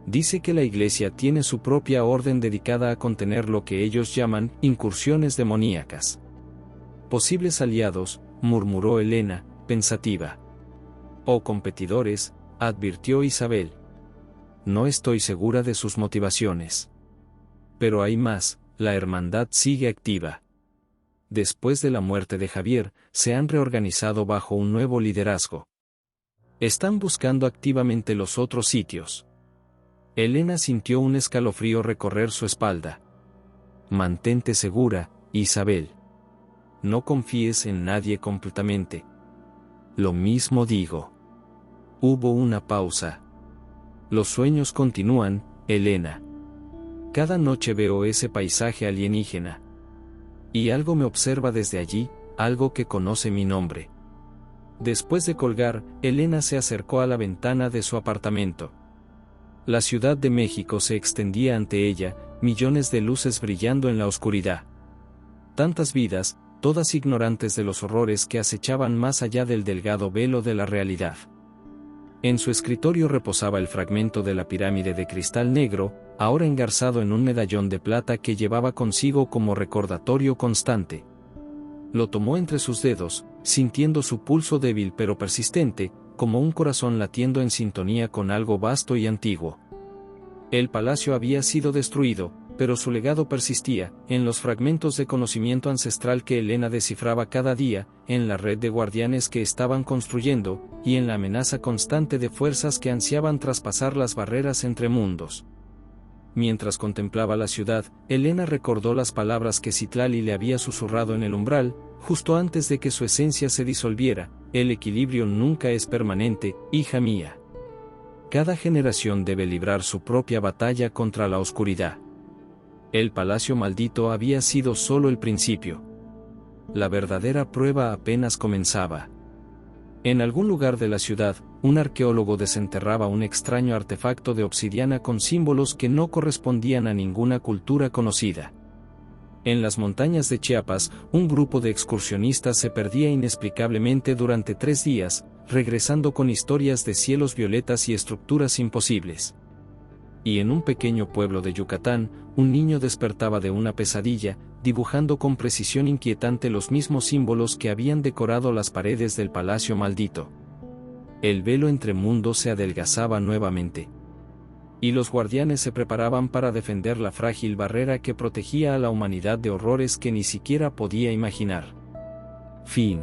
Dice que la Iglesia tiene su propia orden dedicada a contener lo que ellos llaman incursiones demoníacas. Posibles aliados, murmuró Elena, pensativa. O competidores, advirtió Isabel. No estoy segura de sus motivaciones. Pero hay más, la hermandad sigue activa. Después de la muerte de Javier, se han reorganizado bajo un nuevo liderazgo. Están buscando activamente los otros sitios. Elena sintió un escalofrío recorrer su espalda. Mantente segura, Isabel. No confíes en nadie completamente. Lo mismo digo. Hubo una pausa. Los sueños continúan, Elena. Cada noche veo ese paisaje alienígena. Y algo me observa desde allí, algo que conoce mi nombre. Después de colgar, Elena se acercó a la ventana de su apartamento. La Ciudad de México se extendía ante ella, millones de luces brillando en la oscuridad. Tantas vidas, todas ignorantes de los horrores que acechaban más allá del delgado velo de la realidad. En su escritorio reposaba el fragmento de la pirámide de cristal negro, ahora engarzado en un medallón de plata que llevaba consigo como recordatorio constante. Lo tomó entre sus dedos, sintiendo su pulso débil pero persistente, como un corazón latiendo en sintonía con algo vasto y antiguo. El palacio había sido destruido, pero su legado persistía, en los fragmentos de conocimiento ancestral que Elena descifraba cada día, en la red de guardianes que estaban construyendo, y en la amenaza constante de fuerzas que ansiaban traspasar las barreras entre mundos. Mientras contemplaba la ciudad, Elena recordó las palabras que Citlali le había susurrado en el umbral, justo antes de que su esencia se disolviera: el equilibrio nunca es permanente, hija mía. Cada generación debe librar su propia batalla contra la oscuridad. El palacio maldito había sido solo el principio. La verdadera prueba apenas comenzaba. En algún lugar de la ciudad, un arqueólogo desenterraba un extraño artefacto de obsidiana con símbolos que no correspondían a ninguna cultura conocida. En las montañas de Chiapas, un grupo de excursionistas se perdía inexplicablemente durante 3 días, regresando con historias de cielos violetas y estructuras imposibles. Y en un pequeño pueblo de Yucatán, un niño despertaba de una pesadilla, dibujando con precisión inquietante los mismos símbolos que habían decorado las paredes del palacio maldito. El velo entre mundos se adelgazaba nuevamente. Y los guardianes se preparaban para defender la frágil barrera que protegía a la humanidad de horrores que ni siquiera podía imaginar. Fin.